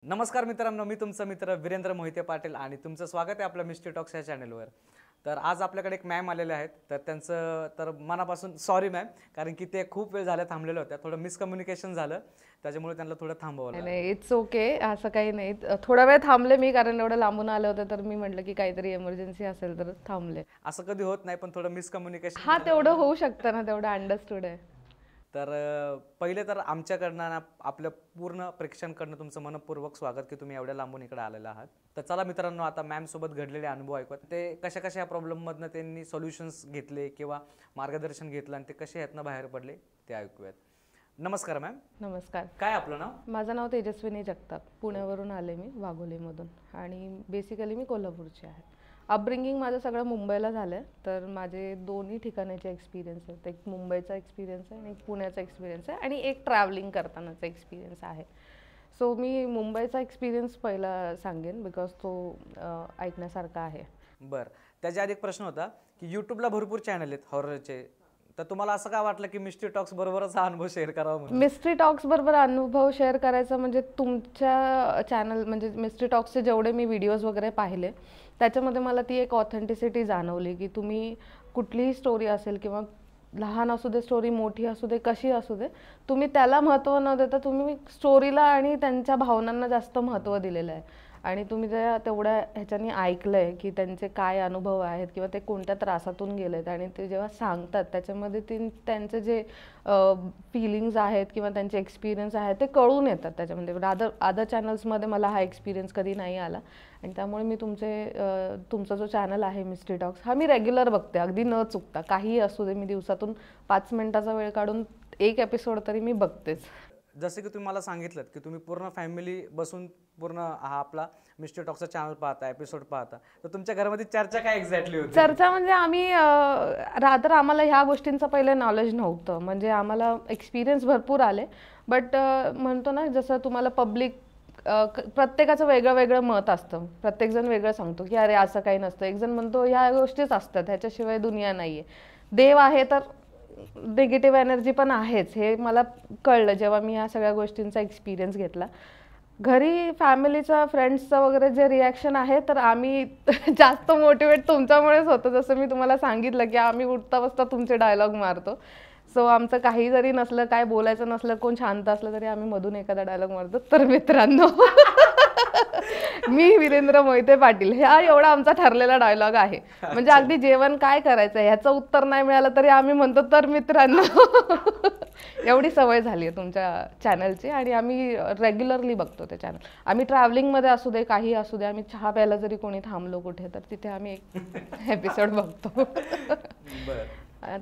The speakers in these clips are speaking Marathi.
नमस्कार मित्रांनो, मी तुमचा मित्र वीरेंद्र मोहिते पाटील आणि तुमचं स्वागत आहे आपल्या मिस्ट्री टॉक्स या चॅनलवर। तर आज आपल्याकडे एक मॅम आलेले आहेत, तर त्यांचं तर मनापासून सॉरी मॅम, कारण की ते खूप वेळ झाले थांबलेले होते, थोडं मिसकम्युनिकेशन झालं, त्याच्यामुळे त्यांना थोडं थांबवावं लागलं। नाही, इट्स ओके, असं काही नाही. थोडा वेळ थांबले मी, कारण एवढं लांबून आले होते, तर मी म्हटलं की काहीतरी इमर्जन्सी असेल तर थांबले. असं कधी होत नाही, पण थोडं मिसकम्युनिकेशन हा, तेवढं होऊ शकतं ना, तेवढं अंडरस्टूड आहे. तर पहिले तर आमच्याकडनं ना आपल्या पूर्ण प्रेक्षकांकडनं तुमचं मनपूर्वक स्वागत की तुम्ही एवढ्या लांबून इकडे आलेला आहात। तर चला मित्रांनो, आता मॅम सोबत घडलेले अनुभव ऐकूयात, ते कशा कशा या प्रॉब्लेममधनं त्यांनी सोल्युशन्स घेतले किंवा मार्गदर्शन घेतलं आणि ते कसे ह्यातनं बाहेर पडले ते ऐकूयात। नमस्कार मॅम। नमस्कार. काय आपलं नाव? माझं नाव तेजस्विनी जगताप. पुण्यावरून आले मी, वाघोलीमधून, आणि बेसिकली मी कोल्हापूरची आहे. अपब्रिंगिंग माझं सगळं मुंबईला झालं आहे, तर माझे दोन्ही ठिकाणाचे एक्सपिरियन्स आहेत. एक मुंबईचा एक्सपिरियन्स आहे आणि एक पुण्याचा एक्सपिरियन्स आहे, आणि एक ट्रॅव्हलिंग करतानाचा एक्सपिरियन्स आहे. सो मी मुंबईचा एक्सपिरियन्स पहिला सांगेन, बिकॉज तो ऐकण्यासारखा आहे. बरं, त्याच्या आधी एक प्रश्न होता की यूट्यूबला भरपूर चॅनल आहेत हॉररचे, तर तुम्हाला असं काय वाटलं की मिस्ट्री टॉक्स बरोबरच हा अनुभव शेअर करावा म्हणून? मिस्ट्री टॉक्स बरोबर अनुभव शेअर करायचा म्हणजे तुमच्या चॅनल, म्हणजे मिस्ट्री टॉक्सचे जेवढे मी व्हिडिओज वगैरे पाहिले, त्याच्यामध्ये मला ती एक ऑथेंटिसिटी जाणवली की तुम्ही कुठलीही स्टोरी असेल, किंवा लहान असू दे स्टोरी, मोठी असू दे, कशी असू दे, तुम्ही त्याला महत्त्व न देता तुम्ही स्टोरीला आणि त्यांच्या भावनांना जास्त महत्त्व दिलेलं आहे. आणि तुम्ही तेवढ्या ह्याच्यानी ऐकलं आहे की त्यांचे काय अनुभव आहेत, किंवा ते कोणत्या त्रासातून गेलेत, आणि ते जेव्हा सांगतात त्याच्यामध्ये त्यांचे जे फिलिंग्ज आहेत किंवा त्यांचे एक्सपिरियन्स आहेत ते कळून येतात त्याच्यामध्ये. अदर चॅनल्समध्ये मला हा एक्सपिरियन्स कधी नाही आला, आणि त्यामुळे मी तुमचा जो चॅनल आहे मिस्ट्री टॉक्स, हा मी रेग्युलर बघते, अगदी न चुकता. काहीही असू दे, मी दिवसातून 5 मिनिटाचा वेळ काढून एक एपिसोड तरी मी बघतेच. जसे की तुम्ही मला सांगितलं की तुम्ही पूर्ण फॅमिली बसून पूर्ण हा आपला मिस्ट्री टॉक्सचा चॅनल पाहता, एपिसोड पाहता, तर तुमच्या घरामध्ये चर्चा काय एक्झॅक्टली होती? चर्चा म्हणजे आम्ही रादर आम्हाला ह्या गोष्टींचं पहिले नॉलेज नव्हतं, म्हणजे आम्हाला एक्सपिरियन्स भरपूर आले, बट म्हणतो ना, जसं तुम्हाला पब्लिक प्रत्येकाचं वेगळं वेगळं मत असतं, प्रत्येकजण वेगळं सांगतो की अरे असं काही नसतं, एकजण म्हणतो ह्या गोष्टीच असतात, ह्याच्याशिवाय दुनिया नाही आहे, देव आहे तर निगेटिव्ह एनर्जी पण आहेच, हे मला कळलं जेव्हा मी ह्या सगळ्या गोष्टींचा एक्सपिरियन्स घेतला. घरी फॅमिलीचा, फ्रेंड्सचं वगैरे जे रिॲक्शन आहे, तर आम्ही जास्त मोटिवेट तुमच्यामुळेच होतं. जसं मी तुम्हाला सांगितलं की आम्ही उठता बसता तुमचे डायलॉग मारतो. सो आमचं काही जरी नसलं, काय बोलायचं नसलं, कोण शांत असलं तरी आम्ही मधून एखादा डायलॉग मारतो. तर मित्रांनो, मी वीरेंद्र मोहिते पाटील, हा एवढा आमचा ठरलेला डायलॉग आहे. म्हणजे अगदी जेवण काय करायचं ह्याचं उत्तर नाही मिळालं तरी आम्ही म्हणतो तर मित्रांनो. एवढी सवय झाली आहे तुमच्या चॅनलची, आणि आम्ही रेग्युलरली बघतो ते चॅनल. आम्ही ट्रॅव्हलिंगमध्ये असू दे, काही असू दे, आम्ही चहा प्यायला जरी कोणी थांबलो कुठे, तर तिथे आम्ही एक एपिसोड बघतो.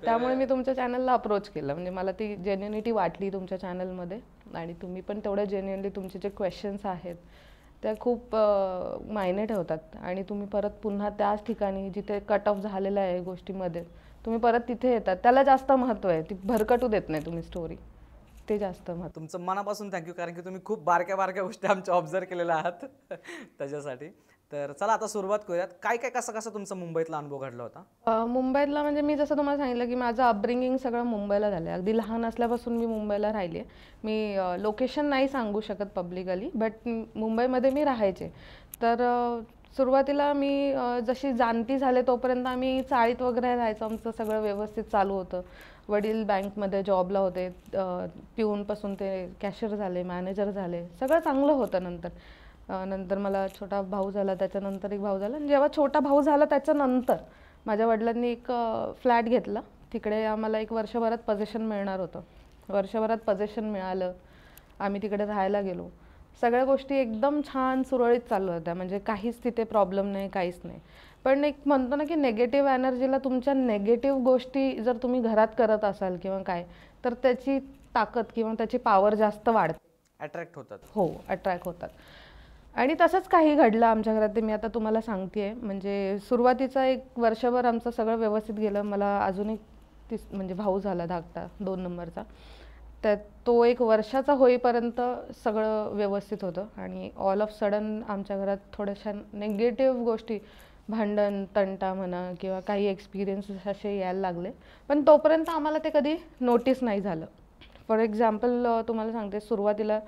त्यामुळे मी तुमच्या चॅनलला अप्रोच केलं, म्हणजे मला ती जेन्युनिटी वाटली तुमच्या चॅनलमध्ये, आणि तुम्ही पण तेवढ्या जेन्युनली तुमचे जे क्वेश्चन्स आहेत त्या खूप मायने ठेवतात, आणि तुम्ही परत पुन्हा त्याच ठिकाणी जिथे कट ऑफ झालेलं आहे गोष्टीमध्ये, तुम्ही परत तिथे येतात. त्याला जास्त महत्त्व आहे, ती भरकटू देत नाही तुम्ही स्टोरी, ते जास्त महत्त्व. तुमचं मनापासून थँक्यू, कारण की तुम्ही खूप बारक्या बारक्या गोष्टी आमच्या ऑब्झर्व केलेल्या आहात त्याच्यासाठी. तर चला आता सुरुवात करूयात, काय काय कसं कसं तुमचा मुंबईतला अनुभव घडला होता? मुंबईतला म्हणजे मी जसं तुम्हाला सांगितलं की माझं अपब्रिंगिंग सगळं मुंबईला झालं आहे. अगदी लहान असल्यापासून मी मुंबईला राहिली आहे. मी लोकेशन नाही सांगू शकत पब्लिकली, बट मुंबईमध्ये मी राहायचे. तर सुरुवातीला मी जशी जाणती झाले तोपर्यंत आम्ही चाळीत वगैरे राहायचं, आमचं सगळं व्यवस्थित चालू होतं. वडील बँकमध्ये जॉबला होते, पिऊनपासून ते कॅशियर झाले, मॅनेजर झाले, सगळं चांगलं होतं. नंतर मला छोटा भाऊ झाला, त्याच्यानंतर एक भाऊ झाला, आणि जेव्हा छोटा भाऊ झाला त्याच्यानंतर माझ्या वडिलांनी एक फ्लॅट घेतला. तिकडे आम्हाला एक वर्षभरात पोझिशन मिळणार होतं. वर्षभरात पोझिशन मिळालं, आम्ही तिकडे राहायला गेलो. सगळ्या गोष्टी एकदम छान सुरळीत चालू होत्या, म्हणजे काहीच तिथे प्रॉब्लेम नाही, काहीच नाही. पण एक म्हणतो ना की नेगेटिव्ह एनर्जीला, तुमच्या नेगेटिव्ह गोष्टी जर तुम्ही घरात करत असाल किंवा काय, तर त्याची ताकद किंवा त्याची पॉवर जास्त वाढते, अट्रॅक्ट होतात. हो, अट्रॅक्ट होतात. आणि तसंच काही घडलं आमच्या घरात, ते मी आता तुम्हाला सांगते. म्हणजे सुरुवातीचा एक वर्षभर आमचं सगळं व्यवस्थित गेलं. मला अजून एक म्हणजे भाऊ झाला धाकटा, 2 नंबरचा. तर तो एक वर्षाचा होईपर्यंत सगळं व्यवस्थित होतं, आणि ऑल ऑफ सडन आमच्या घरात थोड्याशा निगेटिव्ह गोष्टी, भांडण तंटा म्हणा किंवा काही एक्सपिरियन्सेस असे यायला लागले. पण तोपर्यंत आम्हाला ते कधी नोटीस नाही झालं. फॉर एक्झाम्पल तुम्हाला सांगते, सुरुवातीला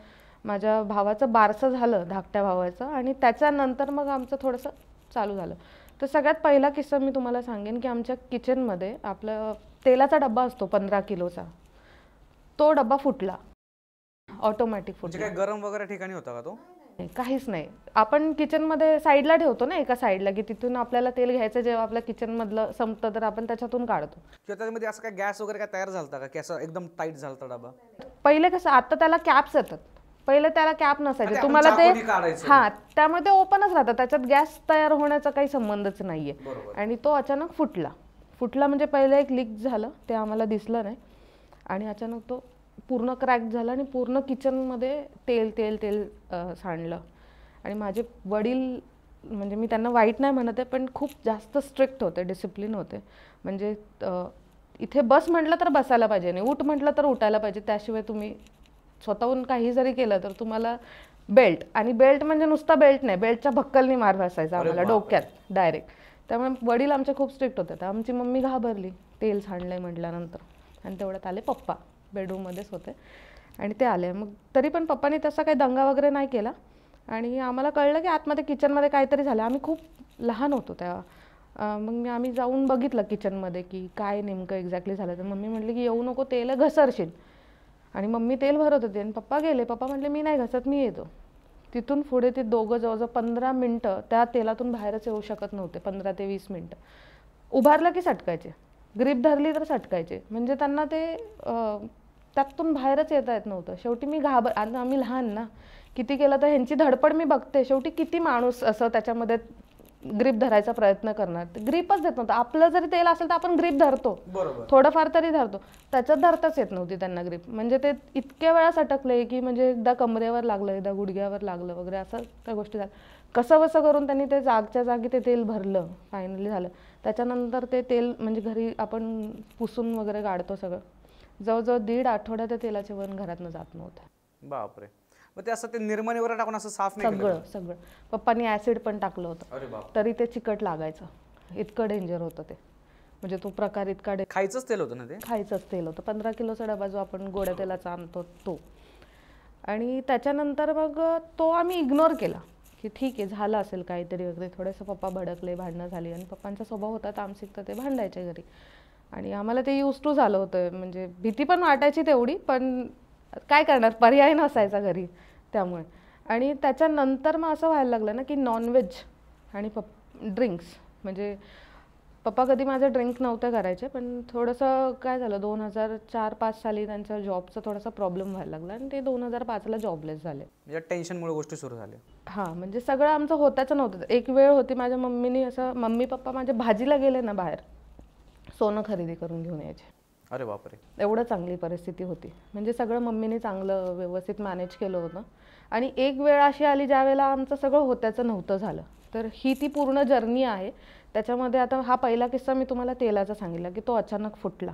माझ्या भावाचं बारसं झालं, धाकट्या भावाचं, आणि त्याच्यानंतर मग आमचं थोडंसं चालू झालं. तर सगळ्यात पहिला किस्सा मी तुम्हाला सांगेन की आमच्या किचनमध्ये आपलं तेलाचा डब्बा असतो 15 किलोचा, तो डब्बा फुटला, ऑटोमॅटिक म्हणजे फुटला. काय गरम वगैरे ठिकाणी होता का तो? नाही, काहीच नाही. आपण किचनमध्ये साईडला ठेवतो ना, एका साईडला, की तिथून आपल्याला तेल घ्यायचं, जेव्हा आपल्या किचनमधलं संपतं तर आपण त्याच्यातून काढतो. किंवा त्यामध्ये असं काय गॅस वगैरे काय तयार झालता का, की असं एकदम टाईट झालता डबा? पहिले कसं, आता त्याला कॅप्स येतात, पहिले त्याला कॅप नसायचे, आपण तुम्हाला ते चाकूने काढायचं. हां, त्यामुळे ते ओपनच राहतं, त्याच्यात गॅस तयार होण्याचा काही संबंधच नाहीये. बरोबर. आणि तो अचानक फुटला म्हणजे पहिले एक लीक झालं, ते आम्हाला दिसलं नाही, आणि अचानक तो पूर्ण क्रॅक झाला आणि पूर्ण किचनमध्ये तेल तेल तेल सांडलं. आणि माझे वडील, म्हणजे मी त्यांना वाईट नाही म्हणत आहे, पण खूप जास्त स्ट्रिक्ट होते, डिसिप्लिन होते. म्हणजे इथे बस म्हटलं तर बसायला पाहिजे, नाही उठ म्हटलं तर उठायला पाहिजे, त्याशिवाय तुम्ही स्वतःहून काही जरी केलं तर तुम्हाला बेल्ट, आणि बेल्ट म्हणजे नुसता बेल्ट नाही, बेल्टच्या भक्कलनी मार बसायचा आम्हाला डोक्यात डायरेक्ट. त्यामुळे वडील आमचे खूप स्ट्रिक्ट होते. तर आमची मम्मी घाबरली तेल सांडलंय म्हटल्यानंतर, आणि तेवढ्यात आले पप्पा, बेडरूममध्येच होते, आणि ते आले. मग तरी पण पप्पानी तसा काही दंगा वगैरे नाही केला, आणि आम्हाला कळलं की आतमध्ये किचनमध्ये काहीतरी झालं. आम्ही खूप लहान होतो तेव्हा. मग आम्ही जाऊन बघितलं किचनमध्ये की काय नेमकं एक्झॅक्टली झालं. तर मम्मी म्हटली की येऊ नको, तेल घसरशील. आणि मम्मी तेल भरत होते आणि पप्पा गेले. पप्पा म्हटले मी नाही घसत, मी येतो. तिथून पुढे ते दोघं जवळजवळ 15 मिनटं त्या तेलातून बाहेरच येऊ शकत नव्हते. 15 ते 20 मिनटं उभारलं की सटकायचे, ग्रीप धरली तर सटकायचे, म्हणजे त्यांना ते त्यातून बाहेरच येता येत नव्हतं. शेवटी मी आता आम्ही लहान ना, किती केलं तर ह्यांची धडपड मी बघते, शेवटी किती माणूस असं त्याच्यामध्ये ग्रीप धरायचा प्रयत्न करणार, ग्रीपच देत नव्हतं. आपलं जरी तेल असेल तर आपण ग्रीप धरतो, थोडंफार तरी धरतो, त्याच्यात धरताच येत नव्हती त्यांना ग्रीप. म्हणजे ते इतक्या वेळा सटकले की म्हणजे एकदा कमरेवर लागलं, एकदा गुडघ्यावर लागलं वगैरे, असं त्या गोष्टी झाल्या. कसं बसं करून त्यांनी ते जागच्या जागी ते तेल भरलं, फायनली झालं. त्याच्यानंतर ते तेल म्हणजे घरी आपण पुसून वगैरे काढतो सगळं, जवळजवळ 1.5 आठवड्या त्या तेलाचे वन घरातनं जात नव्हतं. बापरे. मग ते असं ते निर्माणी वगैरे टाकून असं साफ नाही केलं? सगळं पप्पांनी ऍसिड पण टाकलं होतं, अरे बाप. तरी ते चिकट लागायचं, इतकं डेंजर होतं ते. म्हणजे तो प्रकार इतका खायचंच तेल होतं ना ते? खायचंच तेल होतं. 15 किलोचा डबा जो आपण गोड्या तेलाचा आणतो तो. आणि त्याच्यानंतर मग तो आम्ही इग्नोर केला की ठीक आहे, झालं असेल काहीतरी वगैरे. थोडंसं पप्पा भडकले, भांडणं झाली, आणि पप्पांचा स्वभाव होता तामसिक, तर ते भांडायचे घरी. आणि आम्हाला ते यूज टू झालं होतं. म्हणजे भीती पण वाटायची तेवढी, पण काय करणार, पर्याय नसायचा घरी त्यामुळे. आणि त्याच्यानंतर मग असं व्हायला लागलं ना की नॉनव्हेज आणि ड्रिंक्स, म्हणजे पप्पा कधी माझे ड्रिंक नव्हते करायचे, पण थोडंसं काय झालं, 2004-05 साली त्यांचा जॉबचा थोडासा प्रॉब्लेम व्हायला लागला, आणि ते 2005ला जॉबलेस झाले. म्हणजे टेन्शनमुळे गोष्टी सुरू झाल्या? हां, म्हणजे सगळं आमचं होताचं नव्हतं. एक वेळ होती माझ्या मम्मीनी असं, मम्मी पप्पा माझ्या भाजीला गेले ना बाहेर, सोनं खरेदी करून घेऊन यायचे. अरे बापरे. एवढं चांगली परिस्थिती होती. म्हणजे सगळं मम्मीने चांगलं व्यवस्थित मॅनेज केलं होतं. आणि एक वेळ अशी आली ज्यावेळेला आमचं सगळं होत्याचं नव्हतं झालं. तर ही ती पूर्ण जर्नी आहे. त्याच्यामध्ये आता हा पहिला किस्सा मी तुम्हाला तेलाचा सांगितला की तो अचानक फुटला.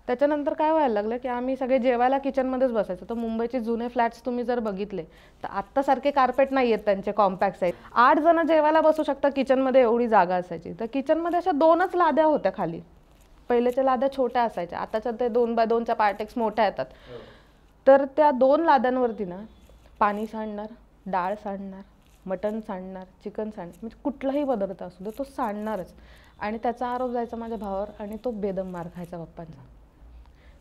त्याच्यानंतर काय व्हायला लागलं की आम्ही सगळे जेवायला किचनमध्येच बसायचो. तर मुंबईचे जुने फ्लॅट्स तुम्ही जर बघितले तर आत्तासारखे कार्पेट नाही आहेत त्यांचे, कॉम्पॅक्ट साईज. 8 जण जेवायला बसू शकता किचनमध्ये, एवढी जागा असायची. तर किचनमध्ये अशा 2च लाद्या होत्या खाली. पहिल्याच्या लाद्या छोट्या असायच्या, आताच्या ते 2x2च्या पार्टेक्स मोठ्या येतात. तर त्या 2 लाद्यांवरती ना पाणी सांडणार, डाळ सांडणार, मटण सांडणार, चिकन सांडणार, म्हणजे कुठलाही पदार्थ असू दे तो सांडणारच. आणि त्याचा आरोप जायचा माझ्या भावावर, आणि तो बेदम मार खायचा पप्पांचा.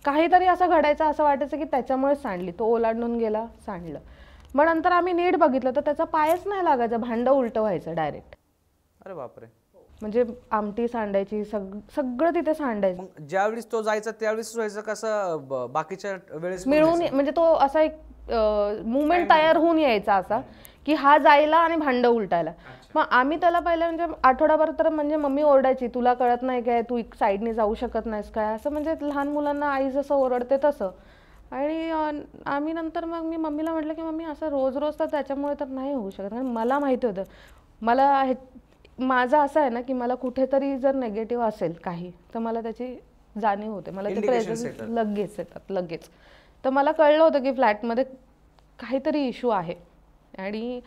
काहीतरी असं घडायचं, असं वाटायचं की त्याच्यामुळे सांडली, तो ओलांडून गेला, सांडलं. मग नंतर आम्ही नीट बघितलं तर त्याचा पायच नाही लागायचा, भांडं उलटं व्हायचं डायरेक्ट. अरे बापरे. म्हणजे आमटी सांडायची, सगळं तिथे सांडायचं. मग ज्यावेळेस तो जायचा त्यावेळेस व्हायचं कसं, बाकीच्या वेळेस मिळून म्हणजे तो असा एक मुवमेंट तयार होऊन यायचा असा की हा जायला आणि भांडं उलटायला. मग आम्ही त्याला पहिलं म्हणजे आठवडाभर तर म्हणजे मम्मी ओरडायची, तुला कळत नाही काय, तू साईडने जाऊ शकत नाहीस काय, असं म्हणजे लहान मुलांना आई जसं ओरडते तसं. आणि आम्ही नंतर मग मी मम्मीला म्हटलं की मम्मी असं रोज रोज तर त्याच्यामुळे तर नाही होऊ शकत. कारण मला माहिती होतं, मला माझं असं आहे ना की मला कुठेतरी जर नेगेटिव्ह असेल काही तर मला त्याची जाणीव होते, मला ते प्रेझेंस लगेच येतात लगेच. तर मला कळलं होतं की फ्लॅटमध्ये काहीतरी इश्यू आहे. आणि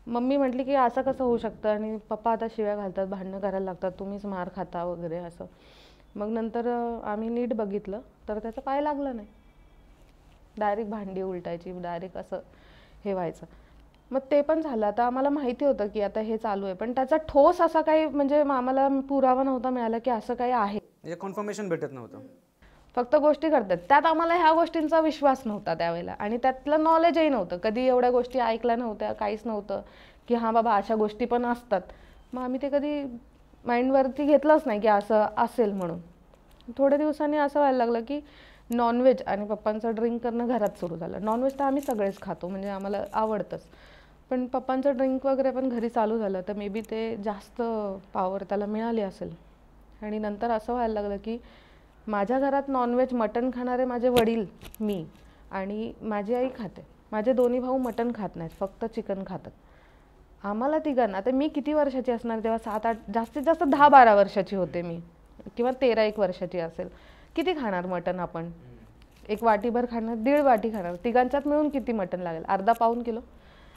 मम्मी म्हटली की असं कसं होऊ शकतं, आणि पप्पा आता शिव्या घालतात, भांडणं करायला लागतात, तुम्हीच मार खाता वगैरे असं. मग नंतर आम्ही नीट बघितलं तर त्याचा पाय लागला नाही, डायरेक्ट भांडी उलटायची, डायरेक्ट असं हे व्हायचं. मग ते पण झालं. आता आम्हाला माहिती होतं की आता हे चालू आहे, पण त्याचा ठोस असा काही म्हणजे आम्हाला पुरावा नव्हता मिळाला की असं काही आहे. म्हणजे कन्फर्मेशन भेटत नव्हतं. फक्त गोष्टी करतात, त्यात आम्हाला ह्या गोष्टींचा विश्वास नव्हता त्यावेळेला आणि त्यातलं नॉलेजही नव्हतं. कधी एवढ्या गोष्टी ऐकल्या नव्हत्या, काहीच नव्हतं की हां बाबा अशा गोष्टी पण असतात. मग आम्ही ते कधी माइंडवरती घेतलंच नाही की असं असेल म्हणून. थोड्या दिवसांनी असं व्हायला लागलं की नॉनव्हेज आणि पप्पांचं ड्रिंक करणं घरात सुरू झालं. नॉनव्हेज तर आम्ही सगळेच खातो, म्हणजे आम्हाला आवडतंच, पण पप्पांचं ड्रिंक वगैरे पण घरी चालू झालं. तर मे बी ते जास्त पॉवर त्याला मिळाली असेल. आणि नंतर असं व्हायला लागलं की माझ्या घरात नॉनव्हेज मटण खाणारे माझे वडील, मी आणि माझी आई खाते. माझे दोन्ही भाऊ मटण खात नाहीत, फक्त चिकन खातात. आम्हाला तिघांना, आता मी किती वर्षाची असणार तेव्हा, 7-8, जास्तीत जास्त 10-12 वर्षाची होते मी, किंवा 13-1 वर्षाची असेल. किती खाणार मटण आपण? एक वाटीभर खाणार, 1.5 वाटी खाणार. तिघांच्यात मिळून किती मटण लागेल? अर्धा पाऊण किलो.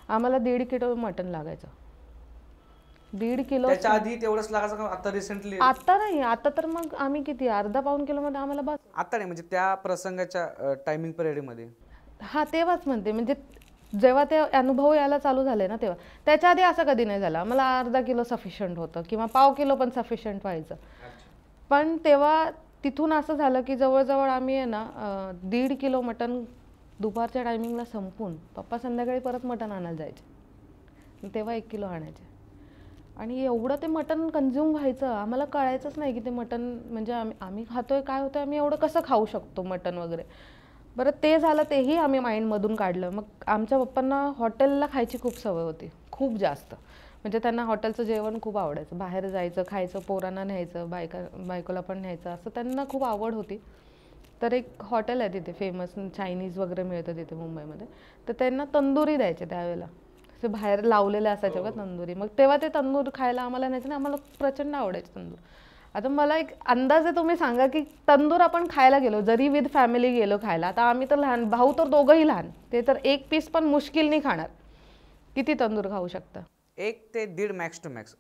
आम्हाला 1.5 किलो मटण लागायचं. 1.5 किलो. त्याच्या आधी तेवढंच लागायचं का आता रिसेंटली? आता नाही, आता तर मग आम्ही किती, अर्धा पाऊण किलो मध्ये आम्हाला बस. आता नाही, म्हणजे त्या प्रसंगाच्या टायमिंग पिरियडमध्ये. हा, तेव्हाच म्हणते, म्हणजे जेव्हा ते अनुभव यायला चालू झाले ना तेव्हा. त्याच्या आधी असं कधी नाही झालं. मला अर्धा किलो सफिशियंट होतं किंवा पाव किलो पण सफिशियंट व्हायचं. पण तेव्हा तिथून असं झालं की जवळजवळ आम्ही आहे ना 1.5 किलो मटण दुपारच्या टायमिंगला संपून पप्पा संध्याकाळी परत मटण आणायला जायचे. तेव्हा 1 किलो आणायचे. आणि एवढं ते मटण कन्झ्युम व्हायचं, आम्हाला कळायचंच नाही की ते मटण म्हणजे आम्ही खातोय काय होतं, आम्ही एवढं कसं खाऊ शकतो मटण वगैरे. बरं ते झालं, तेही आम्ही माइंडमधून काढलं. मग आमच्या पप्पांना हॉटेलला खायची खूप सवय होती, खूप जास्त. म्हणजे त्यांना हॉटेलचं जेवण खूप आवडायचं. बाहेर जायचं, खायचं, पोरांना न्यायचं, बायकोला पण न्यायचं, असं त्यांना खूप आवड होती. तर एक हॉटेल आहे तिथे फेमस, चायनीज वगैरे मिळतं तिथे मुंबईमध्ये. तर त्यांना तंदुरी द्यायचे त्यावेळेला, ते बाहेर लावलेले असायचे बघा तंदुरी. मग तेव्हा ते तंदूर खायला आम्हाला न्यायचं ना, आम्हाला प्रचंड आवडायचं तंदूर. आता मला एक अंदाज आहे, तुम्ही सांगा की तंदूर आपण खायला गेलो, जरी विथ फॅमिली गेलो खायला, आता आम्ही तर लहान, भाऊ तर दोघंही लहान, ते तर 1 पीस पण मुश्किल नाही खाणार. किती तंदूर खाऊ शकता? 1 ते 1.5 मॅक्स टू मॅक्स.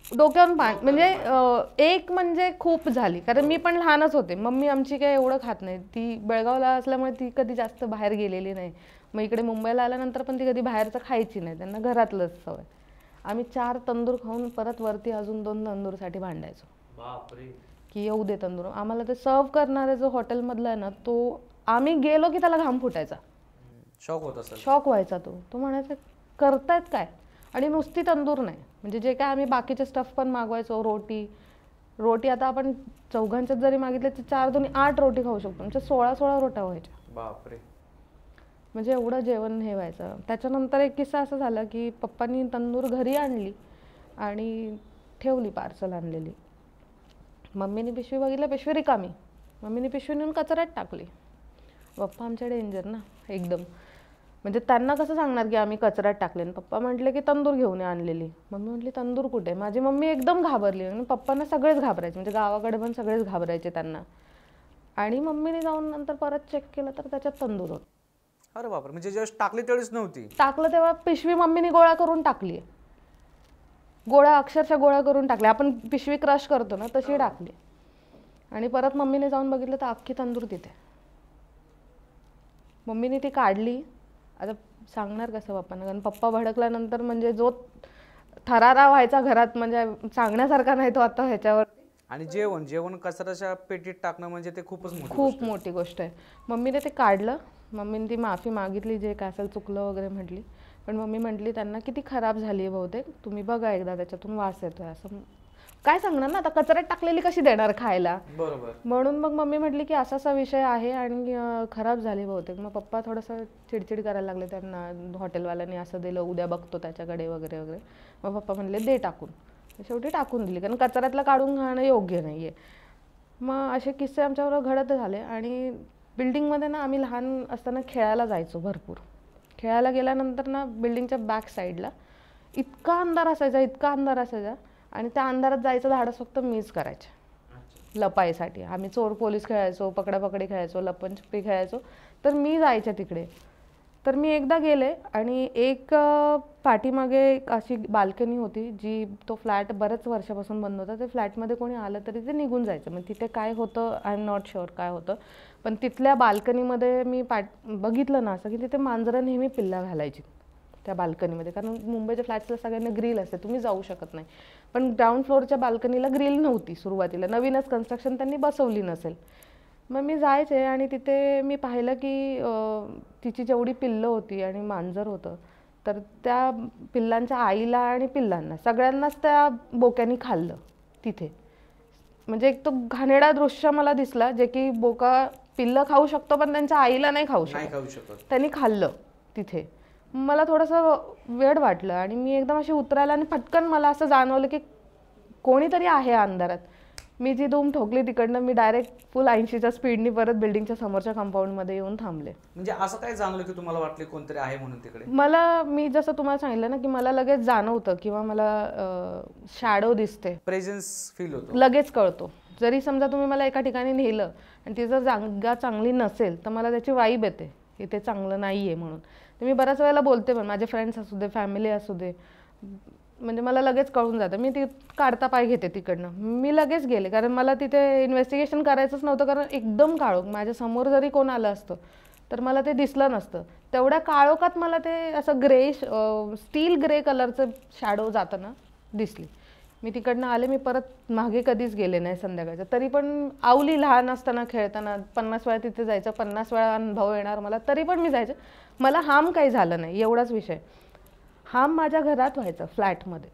डोक्यावरून पाणी, म्हणजे एक म्हणजे खूप झाली. कारण मी पण लहानच होते. मम्मी आमची काय एवढं खात नाही, ती बेळगावला असल्यामुळे ती कधी जास्त बाहेर गेलेली नाही. मग इकडे मुंबईला आल्यानंतर पण ती कधी बाहेरचं खायची नाही, त्यांना घरातलंच सवय. आम्ही 4 तंदूर खाऊन परत वरती अजून 2 तंदूरसाठी भांडायचो. बापरे. की येऊ दे तंदूर. आम्हाला ते सर्व करणारे जो हॉटेलमधला आहे ना, तो आम्ही गेलो की त्याला घाम फुटायचा, शॉक होत असेल. शॉक व्हायचा. तो म्हणायचा करतायत काय. आणि नुसती तंदूर नाही, म्हणजे जे काय आम्ही बाकीचे स्टफ पण मागवायचो, रोटी आता आपण चौघांच्यात जरी मागितले तर 4 दुनी 8 रोटी खाऊ शकतो. म्हणजे 16 रोट्या व्हायच्या. बापरे. म्हणजे एवढं जेवण हे व्हायचं. त्याच्यानंतर एक किस्सा असा झाला की पप्पांनी तंदूर घरी आणली आणि ठेवली, पार्सल आणलेली. मम्मीने पिशवी बघितलं, पिशवी रिकामी. मम्मीने पिशवी नेऊन कचऱ्यात टाकली. पप्पा आमच्या डेंजर ना एकदम, म्हणजे त्यांना कसं सांगणार की आम्ही कचऱ्यात टाकले. पप्पा म्हटले की तंदूर घेऊन आणलेली. मम्मी म्हटली तंदूर कुठे? माझी मम्मी एकदम घाबरली. आणि पप्पांना सगळेच घाबरायचे, म्हणजे गावाकडे पण सगळेच घाबरायचे त्यांना. आणि मम्मीने जाऊन नंतर परत चेक केलं तर त्याच्यात तंदूर होतं. अरे बापरे, म्हणजे जस्ट टाकली तेवढीच नव्हती. टाकलं तेव्हा पिशवी मम्मीने गोळा करून टाकली, अक्षरशः गोळा करून टाकली. आपण पिशवी क्रश करतो ना तशी टाकली. आणि परत मम्मीने जाऊन बघितलं तर अख्खी तंदूर तिथे. मम्मीने ती काढली. आता सांगणार कसं पप्पांना, कारण पप्पा भडकल्यानंतर म्हणजे जो थरारा व्हायचा घरात, म्हणजे सांगण्यासारखा नाही तो आता ह्याच्यावर. आणि जेवण कचऱ्याच्या पेटीत टाकणं म्हणजे ते खूप मोठी गोष्ट आहे. मम्मीने ते काढलं. मम्मीने ती माफी मागितली, जे काय असेल चुकलं वगैरे म्हटली. पण मम्मी म्हटली त्यांना किती खराब झाली आहे बहुतेक, तुम्ही बघा एकदा, त्याच्यातून वास येतोय. असं काय सांगणार ना, आता कचऱ्यात टाकलेली कशी देणार खायला. बरोबर. म्हणून मग मम्मी म्हटली की असा विषय आहे आणि खराब झाली बहुतेक. मग पप्पा थोडंसं चिडचिड करायला लागले, त्यांना हॉटेलवाल्याने असं दिलं, उद्या बघतो त्याच्याकडे वगैरे वगैरे. मग पप्पा म्हणले दे टाकून. शेवटी टाकून दिली, कारण कचऱ्यातलं काढून खाणं योग्य नाही आहे. मग असे किस्से आमच्याबरोबर घडत झाले. आणि बिल्डिंगमध्ये ना आम्ही लहान असताना खेळायला जायचो भरपूर. खेळायला गेल्यानंतर ना बिल्डिंगच्या बॅक साईडला इतका अंधार असायचा आणि त्या अंधारात जायचं धाडस फक्त मीच करायचे लपायसाठी. आम्ही चोर पोलीस खेळायचो, पकडापकडी खेळायचो, लपनछुपी खेळायचो. तर मी जायचे तिकडे. तर मी एकदा गेले आणि एक पाठीमागे एक अशी बाल्कनी होती, जी तो फ्लॅट बऱ्याच वर्षापासून बंद होता. ते फ्लॅटमध्ये कोणी आलं तरी ते निघून जायचं. मग तिथे काय होतं आय एम नॉट शुअर काय होतं, पण तिथल्या बाल्कनीमध्ये मी बघितलं ना असं की तिथे मांजरं नेहमी पिल्ला घालायची त्या बाल्कनीमध्ये, कारण मुंबईच्या फ्लॅट्सला सगळ्यांना ग्रिल असते, तुम्ही जाऊ शकत नाही. पण ग्राउंड फ्लोअरच्या बाल्कनीला ग्रिल नव्हती सुरुवातीला, नवीनच कन्स्ट्रक्शन त्यांनी बसवली नसेल. मग मी जायचे आणि तिथे मी पाहिलं की तिची जेवढी पिल्लं होती आणि मांजर होतं, तर त्या पिल्लांच्या आईला आणि पिल्लांना सगळ्यांनाच त्या बोक्यानी खाल्लं तिथे. म्हणजे एक तो घाणेरडा दृश्य मला दिसला, जे की बोका पिल्लं खाऊ शकतो पण त्यांच्या आईला नाही खाऊ शकत. त्यांनी खाल्लं तिथे. मला थोडंसं वेड वाटलं आणि मी एकदम अशी उतरायला आणि पटकन मला असं जाणवलं की कोणीतरी आहे अंधारात. मी जी धूम ठोकली तिकडनं मी डायरेक्ट फुल 80च्या स्पीडनी परत बिल्डिंगच्या समोरच्या कंपाऊंडमध्ये येऊन थांबले. म्हणजे असं काय जाणवलं की तुम्हाला वाटले कोणतरी आहे म्हणून तिकडे? मी जसं तुम्हाला सांगितलं ना की मला लगेच जाणवतं किंवा मला शॅडो दिसते, प्रेझेन्स फील होतो, लगेच कळतो. जरी समजा तुम्ही मला एका ठिकाणी नेलं आणि ती जर जागा चांगली नसेल तर मला त्याची वाईब येते की ते चांगलं नाही आहे म्हणून. तर मी बऱ्याच वेळेला बोलते, पण माझे फ्रेंड्स असू दे, फॅमिली असू दे, म्हणजे मला लगेच कळून जातं. मी ती काढता पाय घेते तिकडनं, मी लगेच गेले, कारण मला तिथे इन्व्हेस्टिगेशन करायचंच नव्हतं. कारण एकदम काळोख, माझ्यासमोर जरी कोण आलं असतं तर मला ते दिसलं नसतं. तेवढ्या काळोखात मला ते असं स्टील ग्रे कलरचं शॅडो जाताना दिसली. मी तिकडनं आले, मी परत मागे कधीच गेले नाही संध्याकाळचं. तरी पण आवली लहान असताना खेळताना 50 वेळा तिथे जायचं, 50 वेळा अनुभव येणार मला, तरी पण मी जायचं. मला हार्म काही झालं नाही, एवढाच विषय. हार्म माझ्या घरात व्हायचं फ्लॅटमध्ये,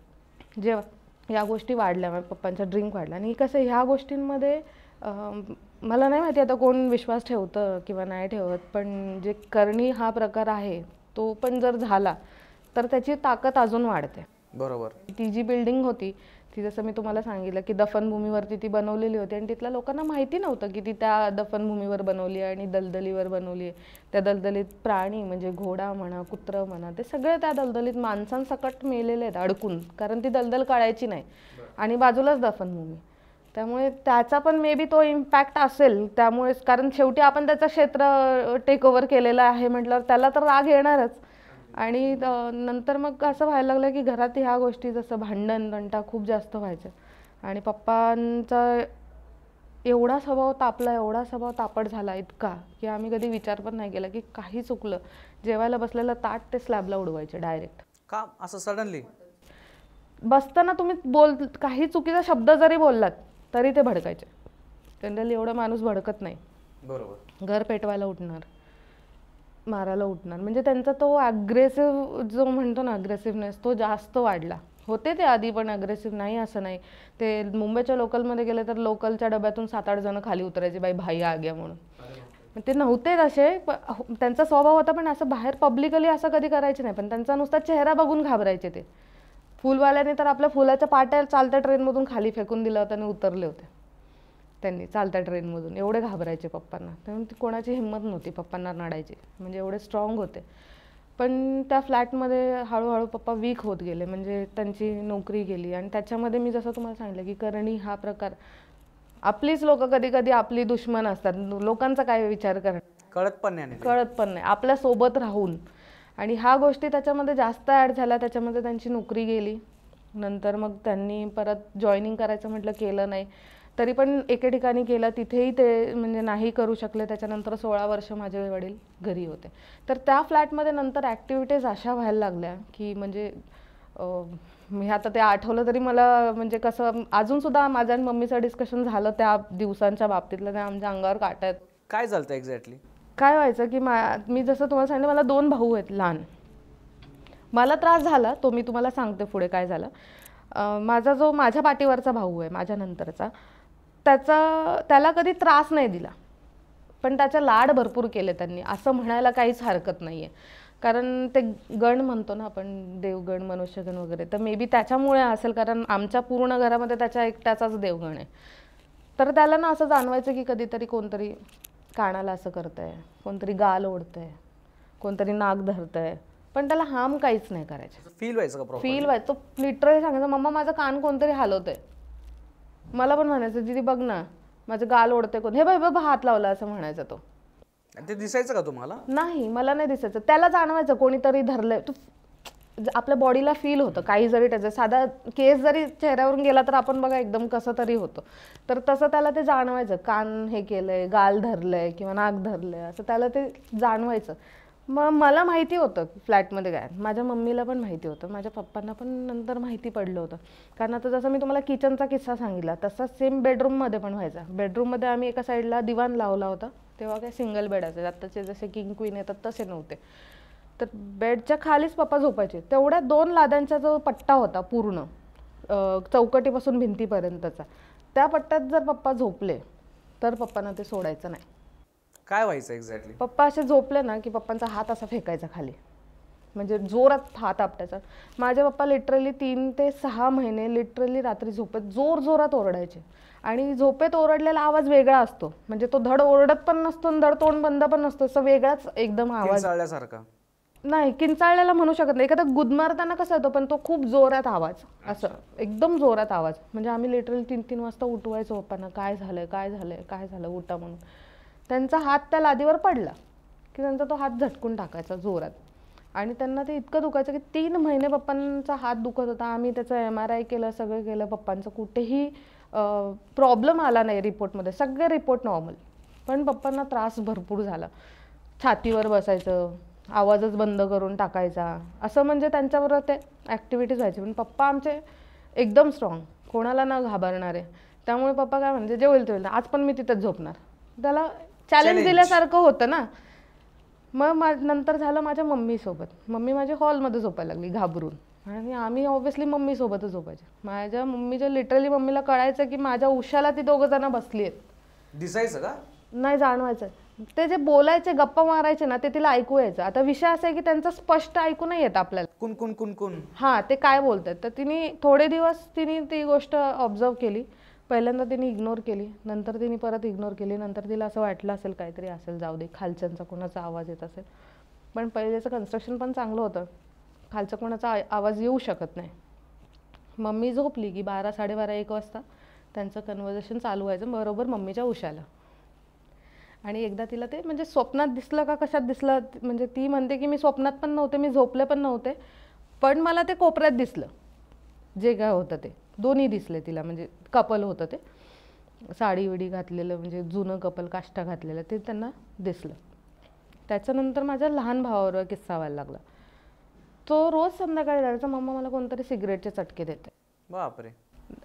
जेव्हा या गोष्टी वाढल्या, माझ्या पप्पांचा ड्रिंक वाढला. आणि कसं ह्या गोष्टींमध्ये मला नाही माहिती आता कोण विश्वास ठेवतं किंवा नाही ठेवत, पण जे करणी हा प्रकार आहे तो पण जर झाला तर त्याची ताकद अजून वाढते. बरोबर. ती जी बिल्डिंग होती ती, जसं मी तुम्हाला सांगितलं की दफनभूमीवरती ती बनवलेली होती आणि तिथल्या लोकांना माहिती नव्हतं की ती त्या दफनभूमीवर बनवली आहे आणि दलदलीवर बनवली आहे. त्या दलदलीत प्राणी म्हणजे घोडा म्हणा, कुत्रं म्हणा, ते सगळे त्या दलदलीत माणसांसकट मेलेले आहेत अडकून, कारण ती दलदल काढायची नाही आणि बाजूलाच दफनभूमी. त्यामुळे त्याचा पण मे बी तो इम्पॅक्ट असेल. त्यामुळेच, कारण शेवटी आपण त्याचं क्षेत्र टेक ओव्हर केलेलं आहे म्हटल्यावर त्याला तर राग येणारच. आणि नंतर मग असं व्हायला लागलं की घरात ह्या गोष्टी, जसं भांडण तंटा खूप जास्त व्हायचं. आणि पप्पांचा एवढा स्वभाव तापट झाला इतका की आम्ही कधी विचार पण नाही केला की काही चुकलं, जेवायला बसलेलं ताट ते स्लॅबला उडवायचे डायरेक्ट. का असं सडनली? बसताना तुम्ही काही चुकीचा शब्द जरी बोललात तरी ते भडकायचे. जनरली एवढा माणूस भडकत नाही. बरोबर. घर पेटवायला उठणार, मारायला उठणार. म्हणजे त्यांचा तो अग्रेसिव्ह जो म्हणतो ना, अग्रेसिव्हनेस तो जास्त वाढला. होते ते आधी पण अग्रेसिव्ह, नाही असं नाही. ते मुंबईच्या लोकलमध्ये गेले तर लोकलच्या डब्यातून 7-8 जण खाली उतरायचे, बाई भाई आ गया म्हणून. ते नव्हते तसे, त्यांचा स्वभाव होता, पण असं बाहेर पब्लिकली असं कधी करायचे नाही. पण त्यांचा नुसता चेहरा बघून घाबरायचे ते. फुलवाल्याने तर आपल्या फुलाच्या पाट्या चालत्या ट्रेनमधून खाली फेकून दिलं होतं आणि उतरले होते त्यांनी चालत्या ट्रेनमधून. एवढे घाबरायचे पप्पांना. त्यामुळे ती कोणाची हिंमत नव्हती पप्पांना नाडायची, म्हणजे एवढे स्ट्रॉंग होते. पण त्या फ्लॅटमध्ये हळूहळू पप्पा वीक होत गेले, म्हणजे त्यांची नोकरी गेली. आणि त्याच्यामध्ये मी जसं तुम्हाला सांगितलं की करणी हा प्रकार, आपलीच लोक कधी कधी आपली दुश्मन असतात. लोकांचा काय विचार करणार कळत पण नाही आपल्या सोबत राहून. आणि ह्या गोष्टी त्याच्यामध्ये जास्त ॲड झाल्या. त्याच्यामध्ये त्यांची नोकरी गेली. नंतर मग त्यांनी परत जॉईनिंग करायचं म्हटलं, केलं नाही. तरी पण एके ठिकाणी केलं, तिथेही ते म्हणजे नाही करू शकले. त्याच्यानंतर 16 वर्ष माझे वडील घरी होते. तर त्या फ्लॅटमध्ये नंतर ॲक्टिव्हिटीज अशा व्हायला लागल्या की म्हणजे मी आता ते आठवलं तरी मला म्हणजे कसं, अजूनसुद्धा माझ्या आणि मम्मीचं डिस्कशन झालं त्या दिवसांच्या बाबतीतलं, त्या आमच्या अंगावर काटा आहेत. काय झालं एक्झॅक्टली? काय व्हायचं की मी जसं तुम्हाला सांगितलं, मला 2 भाऊ आहेत लहान. मला त्रास झाला तो मी तुम्हाला सांगते पुढे काय झालं. माझ्या पाठीवरचा भाऊ आहे माझ्या नंतरचा, त्याला कधी त्रास नाही दिला, पण त्याचा लाड भरपूर केले त्यांनी, असं म्हणायला काहीच हरकत नाही आहे. कारण ते गण म्हणतो ना आपण, देवगण मनुष्यगण वगैरे, तर मे बी त्याच्यामुळे असेल, कारण आमच्या पूर्ण घरामध्ये त्याच्या एकट्याचाच देवगण आहे. तर त्याला ना असं जाणवायचं की कधीतरी कोणतरी कानाला असं करतंय, कोणतरी गाल ओढतंय, कोणतरी नाक धरतंय, पण त्याला हार्म काहीच नाही करायचं. फील व्हायचं का? फील व्हायचं. तो लिटरली सांगायचं, मम्मा माझं कान कोणतरी हलवतंय. मला पण म्हणायचं, दीदी बघ ना माझं गाल ओढतंय कोण, हे बाबा हात लावला, असं म्हणायचं. तो ते दिसायचं का तुम्हाला? नाही, मला नाही दिसायचं. त्याला जाणवायचं कोणीतरी धरलंय. आपल्या बॉडीला फील होतं काही जरी त्याचं साधा केस जरी चेहऱ्यावरून गेला तर आपण बघा एकदम कसं तरी होतं. तर तसं त्याला ते जाणवायचं, कान हे केलंय, गाल धरलंय किंवा नाक धरलंय असं त्याला ते जाणवायचं. मग मला माहिती होतं फ्लॅटमध्ये काय, माझ्या मम्मीला पण माहिती होतं, माझ्या पप्पांना पण नंतर माहिती पडलं होतं. कारण आता जसं मी तुम्हाला किचनचा किस्सा सांगितला तसाच सेम बेडरूममध्ये पण व्हायचा. बेडरूममध्ये आम्ही एका साईडला दिवाण लावला होता, तेव्हा काय सिंगल बेड असायचे, आत्ताचे जसे किंग क्वीन येतात तसे नव्हते. तर बेडच्या खालीच पप्पा झोपायचे. तेवढ्या 2 लाद्यांचा जो पट्टा होता पूर्ण चौकटीपासून भिंतीपर्यंतचा, त्या पट्ट्यात जर पप्पा झोपले तर पप्पांना ते सोडायचं नाही. काय व्हायचं एक्झॅक्टली? पप्पा असे झोपले ना की पप्पांचा हात असा फेकायचा खाली, म्हणजे जोरात हात आपटायचा. माझे पप्पा लिटरली 3 ते 6 महिने लिटरली रात्री झोपेत जोर जोरात ओरडायचे. आणि झोपेत ओरडलेला आवाज वेगळा असतो, म्हणजे तो धड ओरडत पण नसतो आणि धड तोंड बंद पण नसतो, असं वेगळाच एकदम आवाज. किंचाळल्यासारखा नाही, किंचाळलेला म्हणू शकत नाही, एखादा गुदमारताना कसा येतो पण तो खूप जोरात आवाज, असं एकदम जोरात आवाज. म्हणजे आम्ही लिटरली 3-3 वाजता उठवायचो पप्पांना, काय झालंय काय झालंय काय झालं, उठा म्हणून. त्यांचा हात त्या लादीवर पडला की त्यांचा तो हात झटकून टाकायचा जोरात. आणि त्यांना ते इतकं दुखायचं की 3 महिने पप्पांचा हात दुखत होता. आम्ही त्याचं MRI केलं, सगळं केलं, पप्पांचं कुठेही प्रॉब्लेम आला नाही रिपोर्टमध्ये, सगळे रिपोर्ट नॉर्मल. पण पप्पांना त्रास भरपूर झाला, छातीवर बसायचं, आवाजच बंद करून टाकायचा, असं म्हणजे त्यांच्याबरोबर ते ॲक्टिव्हिटीज व्हायची. पण पप्पा आमचे एकदम स्ट्रॉंग, कोणाला न घाबरणारे. त्यामुळे पप्पा काय म्हणजे जे होईल ते होईल, आज पण मी तिथेच झोपणार, त्याला चॅलेंज दिल्यासारखं होतं ना. मग नंतर झालं माझ्या मम्मीसोबत. मम्मी माझी हॉलमध्ये झोपायला लागली घाबरून, आणि आम्ही ऑब्व्हियसली मम्मीसोबतच झोपायचे. माझ्या मम्मीच्या लिटरली मम्मीला कळायचं की माझ्या उशाला ती 2 जण बसली आहेत. दिसायचं का? नाही, जाणवायचं. ते जे बोलायचे, गप्पा मारायचे ना, ते तिला ऐकू यायचं. आता विषय असा आहे की त्यांचं स्पष्ट ऐकू नाही येत आपल्याला, कुन कुन कुन कुन, हां ते काय बोलतात. तर तिने थोडे दिवस ती गोष्ट ऑब्झर्व केली. पहिल्यांदा तिने इग्नोर केली, नंतर तिने परत इग्नोर केली. नंतर तिला असं वाटलं असेल काहीतरी असेल, जाऊ दे, खालच्यांचा कोणाचा आवाज येत असेल. पण पहिलेचं कन्स्ट्रक्शन पण चांगलं होतं, खालचा कोणाचा आवाज येऊ शकत नाही. मम्मी झोपली की 12, 12:30, 1 वाजता त्यांचं कन्व्हर्सेशन चालू व्हायचं बरोबर मम्मीच्या उशाला. आणि एकदा तिला ते म्हणजे स्वप्नात दिसलं का कशात दिसलं, म्हणजे ती म्हणते की मी स्वप्नात पण नव्हते, मी झोपले पण नव्हते, पण मला ते कोपऱ्यात दिसलं जे काय होतं ते. दोन्ही दिसले तिला, म्हणजे कपल होतं ते, साडी विडी घातलेलं, म्हणजे जुनं कपल, काष्टा घातलेलं, ते त्यांना दिसलं. त्याच्यानंतर माझ्या लहान भावावर किस्सा व्हायला लागला. तो रोज संध्याकाळी जायचा, मम्मा मला कोणतरी सिगरेटचे चटके देते. बापरे.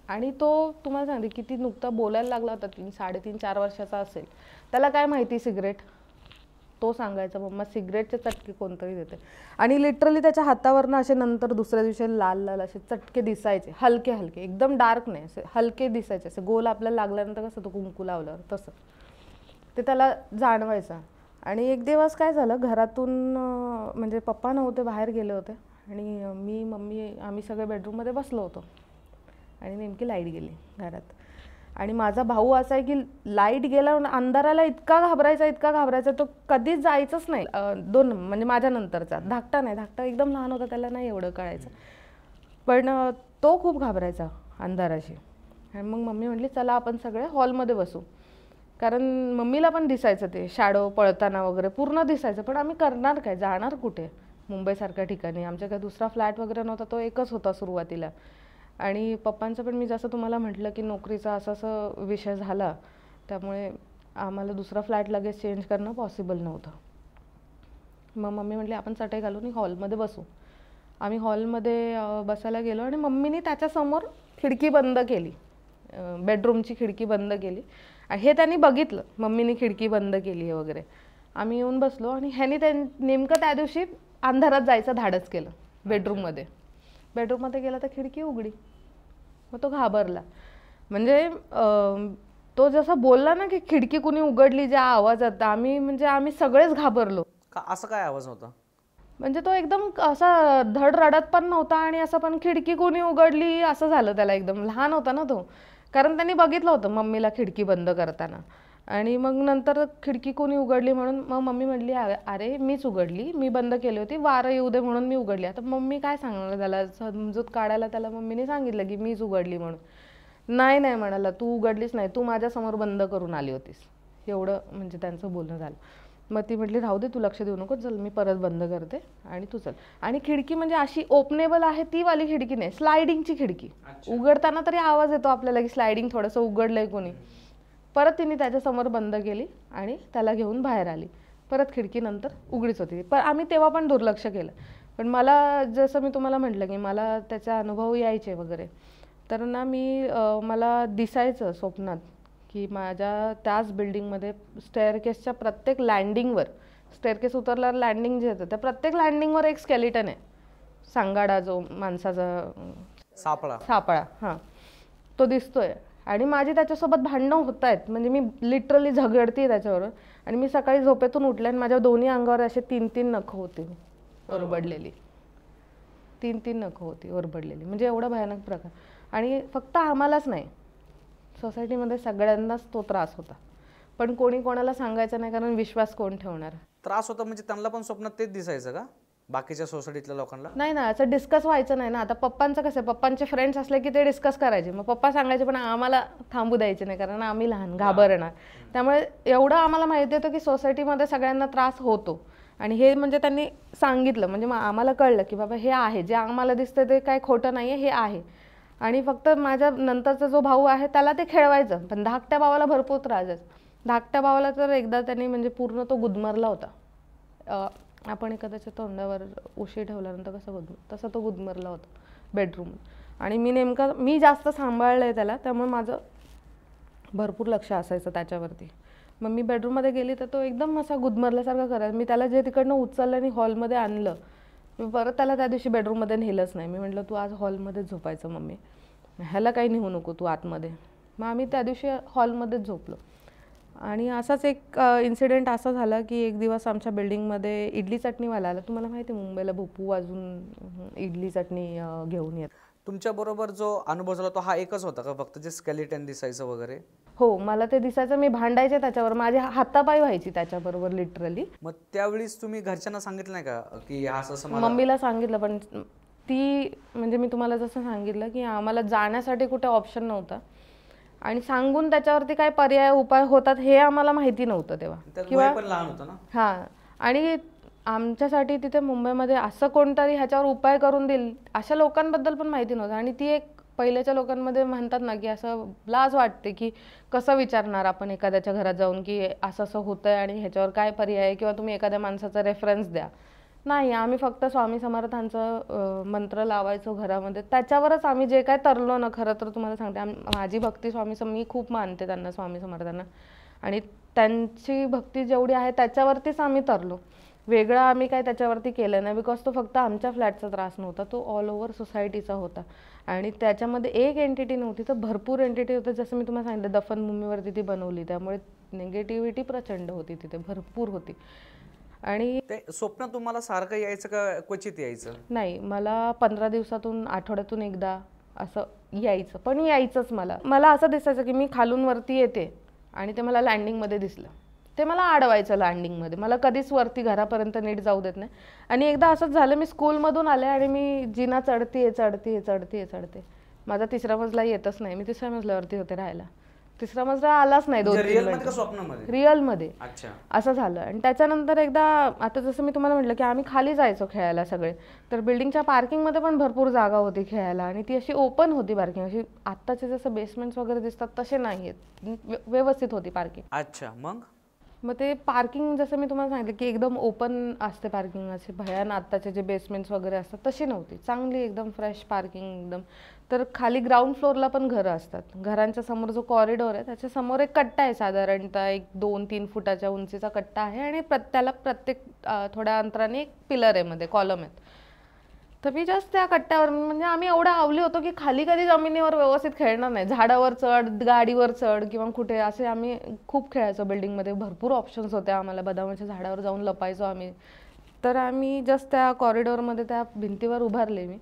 आणि तो तुम्हाला सांगते किती नुकता बोलायला लागला होता, 3-3.5-4 वर्षाचा असेल. त्याला काय माहिती सिगरेट, तो सांगायचा मम्मा सिगरेटचे चटके कोणतरी देते. आणि लिटरली त्याच्या हातावरनं असे नंतर दुसऱ्या दिवशी लाल लाल असे चटके दिसायचे, हलके हलके, एकदम डार्क नाही, असे हलके दिसायचे, असे गोल आपल्याला लागल्यानंतर कसं तो कुंकू लावल्यावर तसं ते त्याला जाणवायचं. आणि एक दिवस काय झालं, घरातून म्हणजे पप्पा नव्हते, बाहेर गेले होते, आणि मी मम्मी आम्ही सगळे बेडरूममध्ये बसलो होतो. आणि नेमकी लाईट गेली घरात. आणि माझा भाऊ असा आहे की लाईट गेला अंधाराला इतका घाबरायचा, तो कधीच जायचंच नाही. 2 म्हणजे माझ्या नंतरचा धाकटा नाही, धाकटा एकदम लहान होता, त्याला नाही एवढं कळायचं, पण तो खूप घाबरायचा अंधाराशी. आणि मग मम्मी म्हटली चला आपण सगळे हॉलमध्ये बसू, कारण मम्मीला पण दिसायचं ते शॅडो पळताना वगैरे पूर्ण दिसायचं. पण आम्ही करणार काय, जाणार कुठे मुंबईसारख्या ठिकाणी, आमच्या काय दुसरा फ्लॅट वगैरे नव्हता, तो एकच होता सुरुवातीला. आणि पप्पांचं पण मी जसं तुम्हाला म्हटलं की नोकरीचा असं विषय झाला, त्यामुळे आम्हाला दुसरा फ्लॅट लगेच चेंज करणं पॉसिबल नव्हतं. मग मम्मी म्हटली आपण चटई घालून हॉलमध्ये बसू. आम्ही हॉलमध्ये बसायला गेलो, आणि मम्मीने त्याच्यासमोर खिडकी बंद केली, बेडरूमची खिडकी बंद केली. हे त्यांनी बघितलं, मम्मीने खिडकी बंद केली आहे वगैरे. आम्ही येऊन बसलो, आणि ह्यानी नेमकं त्या दिवशी अंधारात जायचं धाडस केलं बेडरूममध्ये. बेडरूममध्ये गेला तर खिडकी उघडी. मग तो घाबरला, म्हणजे तो जसं बोलला ना की खिडकी कुणी उघडली ज्या आवाजात, आम्ही सगळेच घाबरलो. का असं काय आवाज होता? म्हणजे तो एकदम असा धड रडत पण नव्हता, आणि असं पण खिडकी कोणी उघडली असं झालं त्याला. एकदम लहान होता ना तो, कारण त्यांनी बघितलं होतं मम्मीला खिडकी बंद करताना. आणि मग नंतर खिडकी कोणी उघडली म्हणून मग मम्मी म्हटली अरे मीच उघडली, मी बंद केली होती, वारं येऊ दे म्हणून मी उघडली. आता मम्मी काय सांगणार त्याला, समजूत काढायला त्याला मम्मीने सांगितलं की मीच उघडली म्हणून. नाही म्हणाला, तू उघडलीच नाही, तू माझ्यासमोर बंद करून आली होतीस, एवढं म्हणजे त्यांचं बोलणं झालं. मग ती म्हटली राहू दे, तू लक्ष देऊ नको, चल मी परत बंद करते आणि तू चल. आणि खिडकी म्हणजे अशी ओपनेबल आहे ती वाली खिडकी नाही, स्लायडिंगची खिडकी. उघडताना तरी आवाज येतो आपल्याला की स्लायडिंग थोडंसं उघडलंय कोणी. परत तिने त्याच्यासमोर बंद केली आणि त्याला घेऊन बाहेर आली. परत खिडकी नंतर उघडीच होती. पण आम्ही तेव्हा पण दुर्लक्ष केलं. पण मला जसं मी तुम्हाला म्हटलं की मला त्याचे अनुभव यायचे वगैरे, तर ना मला दिसायचं स्वप्नात की माझ्या त्याच बिल्डिंगमध्ये स्टेअरकेसच्या प्रत्येक लँडिंगवर, स्टेअरकेस उतरल्यावर लँडिंग जे येतं त्या प्रत्येक लँडिंगवर एक स्केलिटन आहे, सांगाडा जो माणसाचा सापळा, हां, तो दिसतोय. आणि माझी त्याच्यासोबत भांडणं होत आहेत, म्हणजे मी लिटरली झगडते त्याच्यावर. आणि मी सकाळी झोपेतून उठले आणि माझ्या दोन्ही अंगावर असे 3-3 नखं होती ओरबडलेली, 3-3 नखं होती ओरबडलेली, म्हणजे एवढा भयानक प्रकार. आणि फक्त आम्हालाच नाही, सोसायटीमध्ये सगळ्यांनाच तो त्रास होता. पण कोणी कोणाला सांगायचं नाही, कारण विश्वास कोण ठेवणार. त्रास होता म्हणजे त्यांना पण स्वप्नात तेच दिसायचं का बाकीच्या सोसायटीतल्या लोकांना? नाही ना, असं डिस्कस व्हायचं नाही ना. आता पप्पांचं कसं, पप्पांचे फ्रेंड्स असले की ते डिस्कस करायचे, मग पप्पा सांगायचे, पण आम्हाला थांबू द्यायचे नाही, कारण आम्ही लहान घाबरणार. त्यामुळे एवढं आम्हाला माहिती होतं की सोसायटीमध्ये सगळ्यांना त्रास होतो. आणि हे म्हणजे त्यांनी सांगितलं, म्हणजे आम्हाला कळलं की बाबा हे आहे, जे आम्हाला दिसतं ते काय खोटं नाही आहे, हे आहे. आणि फक्त माझ्या नंतरचा जो भाऊ आहे त्याला ते खेळवायचं, पण धाकट्या भावाला भरपूर त्रास आहे. धाकट्या भावाला तर एकदा त्यांनी म्हणजे पूर्ण तो गुदमरला होता. आपण कदाचित तोंडावर उशी ठेवल्यानंतर कसं तसा तो गुदमरला होता बेडरूम. आणि मी जास्त सांभाळलं आहे त्याला, त्यामुळे माझं भरपूर लक्ष असायचं त्याच्यावरती. मग मी बेडरूममध्ये गेली तर तो एकदम असा गुदमरल्यासारखं करायचा. मी त्याला जे तिकडनं उचललं आणि हॉलमध्ये आणलं, मी परत त्याला त्या दिवशी बेडरूममध्ये नेलंच नाही. मी म्हटलं तू आज हॉलमध्येच झोपायचं मम्मी, ह्याला काही नेऊ नको तू आतमध्ये. मग आम्ही त्या दिवशी हॉलमध्येच झोपलो. आणि असाच एक इन्सिडेंट असा झाला की एक दिवस आमच्या बिल्डिंगमध्ये इडली चटणीवाला आला. तुम्हाला माहिती आहे मुंबईला भोपू वाजून इडली चटणी घेऊन येत. तुमच्याबरोबर जो अनुभव झाला तो हा एकच होता का, फक्त जे स्केलेटन दिसायचं वगैरे? हो, मला ते दिसायचं, मी भांडायचे त्याच्यावर, माझे हातापाय व्हायची त्याच्याबरोबर लिटरली. मग त्यावेळेस तुम्ही घरच्यांना सांगितलं नाही का की असं? मम्मीला सांगितलं, पण ती म्हणजे मी तुम्हाला जसं सांगितलं की आम्हाला जाण्यासाठी कुठे ऑप्शन नव्हता. आणि सांगून त्याच्यावरती काय पर्याय उपाय होतात हे आम्हाला माहिती नव्हतं तेव्हा, किंवा पण लहान होतं ना. हां, आणि आमच्यासाठी तिथे मुंबईमध्ये असं कोणतरी ह्याच्यावर उपाय करून देईल अशा लोकांबद्दल पण माहिती नव्हतं. आणि ती एक पहिल्याच्या लोकांमध्ये म्हणतात ना की असं लाज वाटते की कसं विचारणार आपण एखाद्याच्या घरात जाऊन की असं असं होतंय आणि ह्याच्यावर काय पर्याय आहे, किंवा तुम्ही एखाद्या माणसाचा रेफरन्स द्या. नाही, आम्ही फक्त स्वामी समर्थांचं मंत्र लावायचो घरामध्ये, त्याच्यावरच आम्ही जे काय तरलो ना. खरं तर तुम्हाला सांगते, माझी भक्ती मी खूप मानते त्यांना, स्वामी समर्थांना. आणि त्यांची भक्ती जेवढी आहे त्याच्यावरतीच आम्ही तरलो. वेगळं आम्ही काय त्याच्यावरती केलं नाही, बिकॉज तो फक्त आमच्या फ्लॅटचा त्रास नव्हता, तो ऑल ओव्हर सोसायटीचा होता. आणि त्याच्यामध्ये एक एंटिटी नव्हती तर भरपूर एंटिटी होतं. जसं मी तुम्हाला सांगितलं, दफनभूमीवरती ती बनवली, त्यामुळे निगेटिव्हिटी प्रचंड होती तिथे, भरपूर होती. आणि ते स्वप्न तुम्हाला सारखं यायचं का क्वचित यायचं? नाही, मला 15 दिवसातून आठवड्यातून एकदा असं यायचं, पण यायचंच. मला असं दिसायचं की मी खालून वरती येते आणि ते मला लँडिंगमध्ये दिसलं, ते मला अडवायचं लँडिंगमध्ये, मला कधीच वरती घरापर्यंत नीट जाऊ देत नाही. आणि एकदा असंच झालं, मी स्कूलमधून आले आणि मी जिना चढते, माझा 3रा मजला येतच नाही. मी 3ऱ्या मजल्यावरती होते राहायला, 3रा मजला आलाच नाही 2-3 महिने रिअलमध्ये. असं झालं. आणि त्याच्यानंतर एकदा, आता जसं मी तुम्हाला म्हटलं की आम्ही खाली जायचो खेळायला सगळे, तर बिल्डिंगच्या पार्किंगमध्ये पण भरपूर जागा होती खेळायला. आणि ती अशी ओपन होती पार्किंग, अशी आत्ताचे जसं बेसमेंट्स वगैरे दिसतात तसे नाही आहेत, व्यवस्थित होती पार्किंग. अच्छा, मग ते पार्किंग जसं मी तुम्हाला सांगितलं की एकदम ओपन असते पार्किंग, असे भयान आत्ताचे जे बेसमेंट्स वगैरे असतात तशी नव्हती, चांगली एकदम फ्रेश पार्किंग एकदम. तर खाली ग्राउंड फ्लोअरला पण घरं असतात. घरांच्या समोर जो कॉरिडोर आहे त्याच्या समोर एक कट्टा आहे, साधारणतः एक 2-3 फुटाच्या उंचीचा कट्टा आहे. आणि त्याला प्रत्येक थोड्या अंतराने एक पिलर आहे, मध्ये कॉलम आहेत. तर मी जस्ट त्या कट्ट्यावर, म्हणजे आम्ही एवढा आवली होतो की खाली कधी जमिनीवर व्यवस्थित खेळणार नाही, झाडावर चढ, गाडीवर चढ किंवा कुठे, असे आम्ही खूप खेळायचो. बिल्डिंगमध्ये भरपूर ऑप्शन्स होते आम्हाला, बदामाच्या झाडावर जाऊन लपायचो आम्ही. तर आम्ही जस्ट त्या कॉरिडॉरमध्ये त्या भिंतीवर उभारले मी,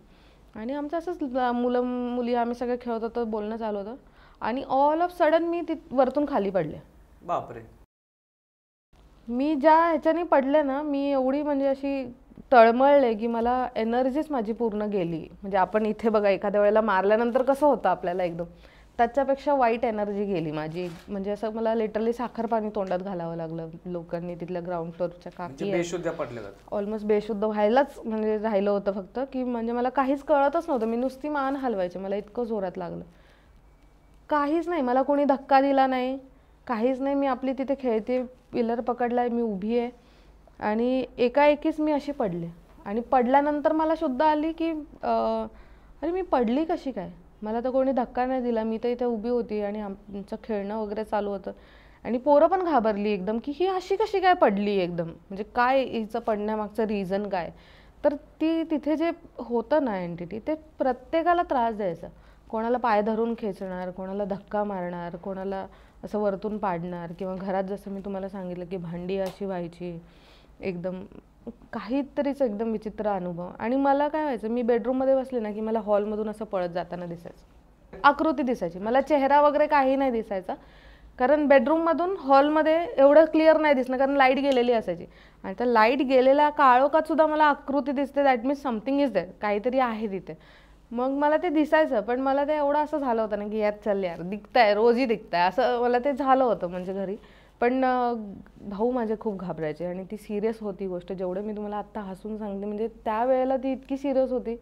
आणि आमचं असंच मुलं मुली आम्ही सगळे खेळत होतो, बोलणं चालू होतं. आणि ऑल ऑफ सडन मी वरतून खाली पडले. बापरे. मी ज्या ह्याच्याने पडले ना, मी एवढी म्हणजे अशी तळमळले की मला एनर्जीच माझी पूर्ण गेली. म्हणजे आपण इथे बघा एखाद्या वेळेला मारल्यानंतर कसं होतं आपल्याला एकदम, त्याच्यापेक्षा वाईट एनर्जी गेली माझी. म्हणजे असं मला लिटरली साखर पाणी तोंडात घालावं लागलं. लोकांनी तिथल्या ग्राउंड फ्लोअरच्या काकी बेशुद्ध पडले ऑलमोस्ट बेशुद्ध व्हायलाच म्हणजे राहिलं होतं फक्त, की म्हणजे मला काहीच कळतच नव्हतं. मी नुसती मान हलवायचे, मला इतकं जोरात लागलं. काहीच नाही, मला कोणी धक्का दिला नाही, काहीच नाही. मी आपली तिथे खेळते, पिलर पकडलाय, मी उभी आहे आणि एकाएकीच मी अशी पडले. आणि पडल्यानंतर मला शुद्ध आली की अरे मी पडली कशी काय, मला तर कोणी धक्का नाही दिला, मी तर इथे उभी होती आणि आमचं खेळणं वगैरे चालू होतं. आणि पोरं पण घाबरली एकदम की ही अशी कशी काय पडली एकदम, म्हणजे काय हिचं पडण्यामागचं रिझन काय. तर ती तिथे जे होतं ना एंटिटी, ते प्रत्येकाला त्रास द्यायचं. कोणाला पाय धरून खेचणार, कोणाला धक्का मारणार, कोणाला असं वरतून पाडणार, किंवा घरात जसं मी तुम्हाला सांगितलं की भांडी अशी व्हायची एकदम, काहीतरीच एकदम विचित्र अनुभव. आणि मला काय व्हायचं, मी बेडरूममध्ये बसले ना की मला हॉलमधून असं पळत जाताना दिसायचं, आकृती दिसायची. मला चेहरा वगैरे काही नाही दिसायचा, कारण बेडरूममधून हॉलमध्ये एवढं क्लिअर नाही दिसणं, कारण लाईट गेलेली असायची. आणि त्या लाईट गेलेल्या काळोखात सुद्धा मला आकृती दिसते, that means something is there, काहीतरी आहे तिथे. मग मला ते दिसायचं, पण मला ते एवढं असं झालं होतं ना की यार चल यार दिखताय, रोजही दिखताय, असं मला ते झालं होतं म्हणजे घरी. पण भाऊ माझे खूप घाबरायचे आणि ती सिरियस होती गोष्ट. जेवढं मी तुम्हाला आत्ता हसून सांगते, म्हणजे त्यावेळेला ती इतकी सिरियस होती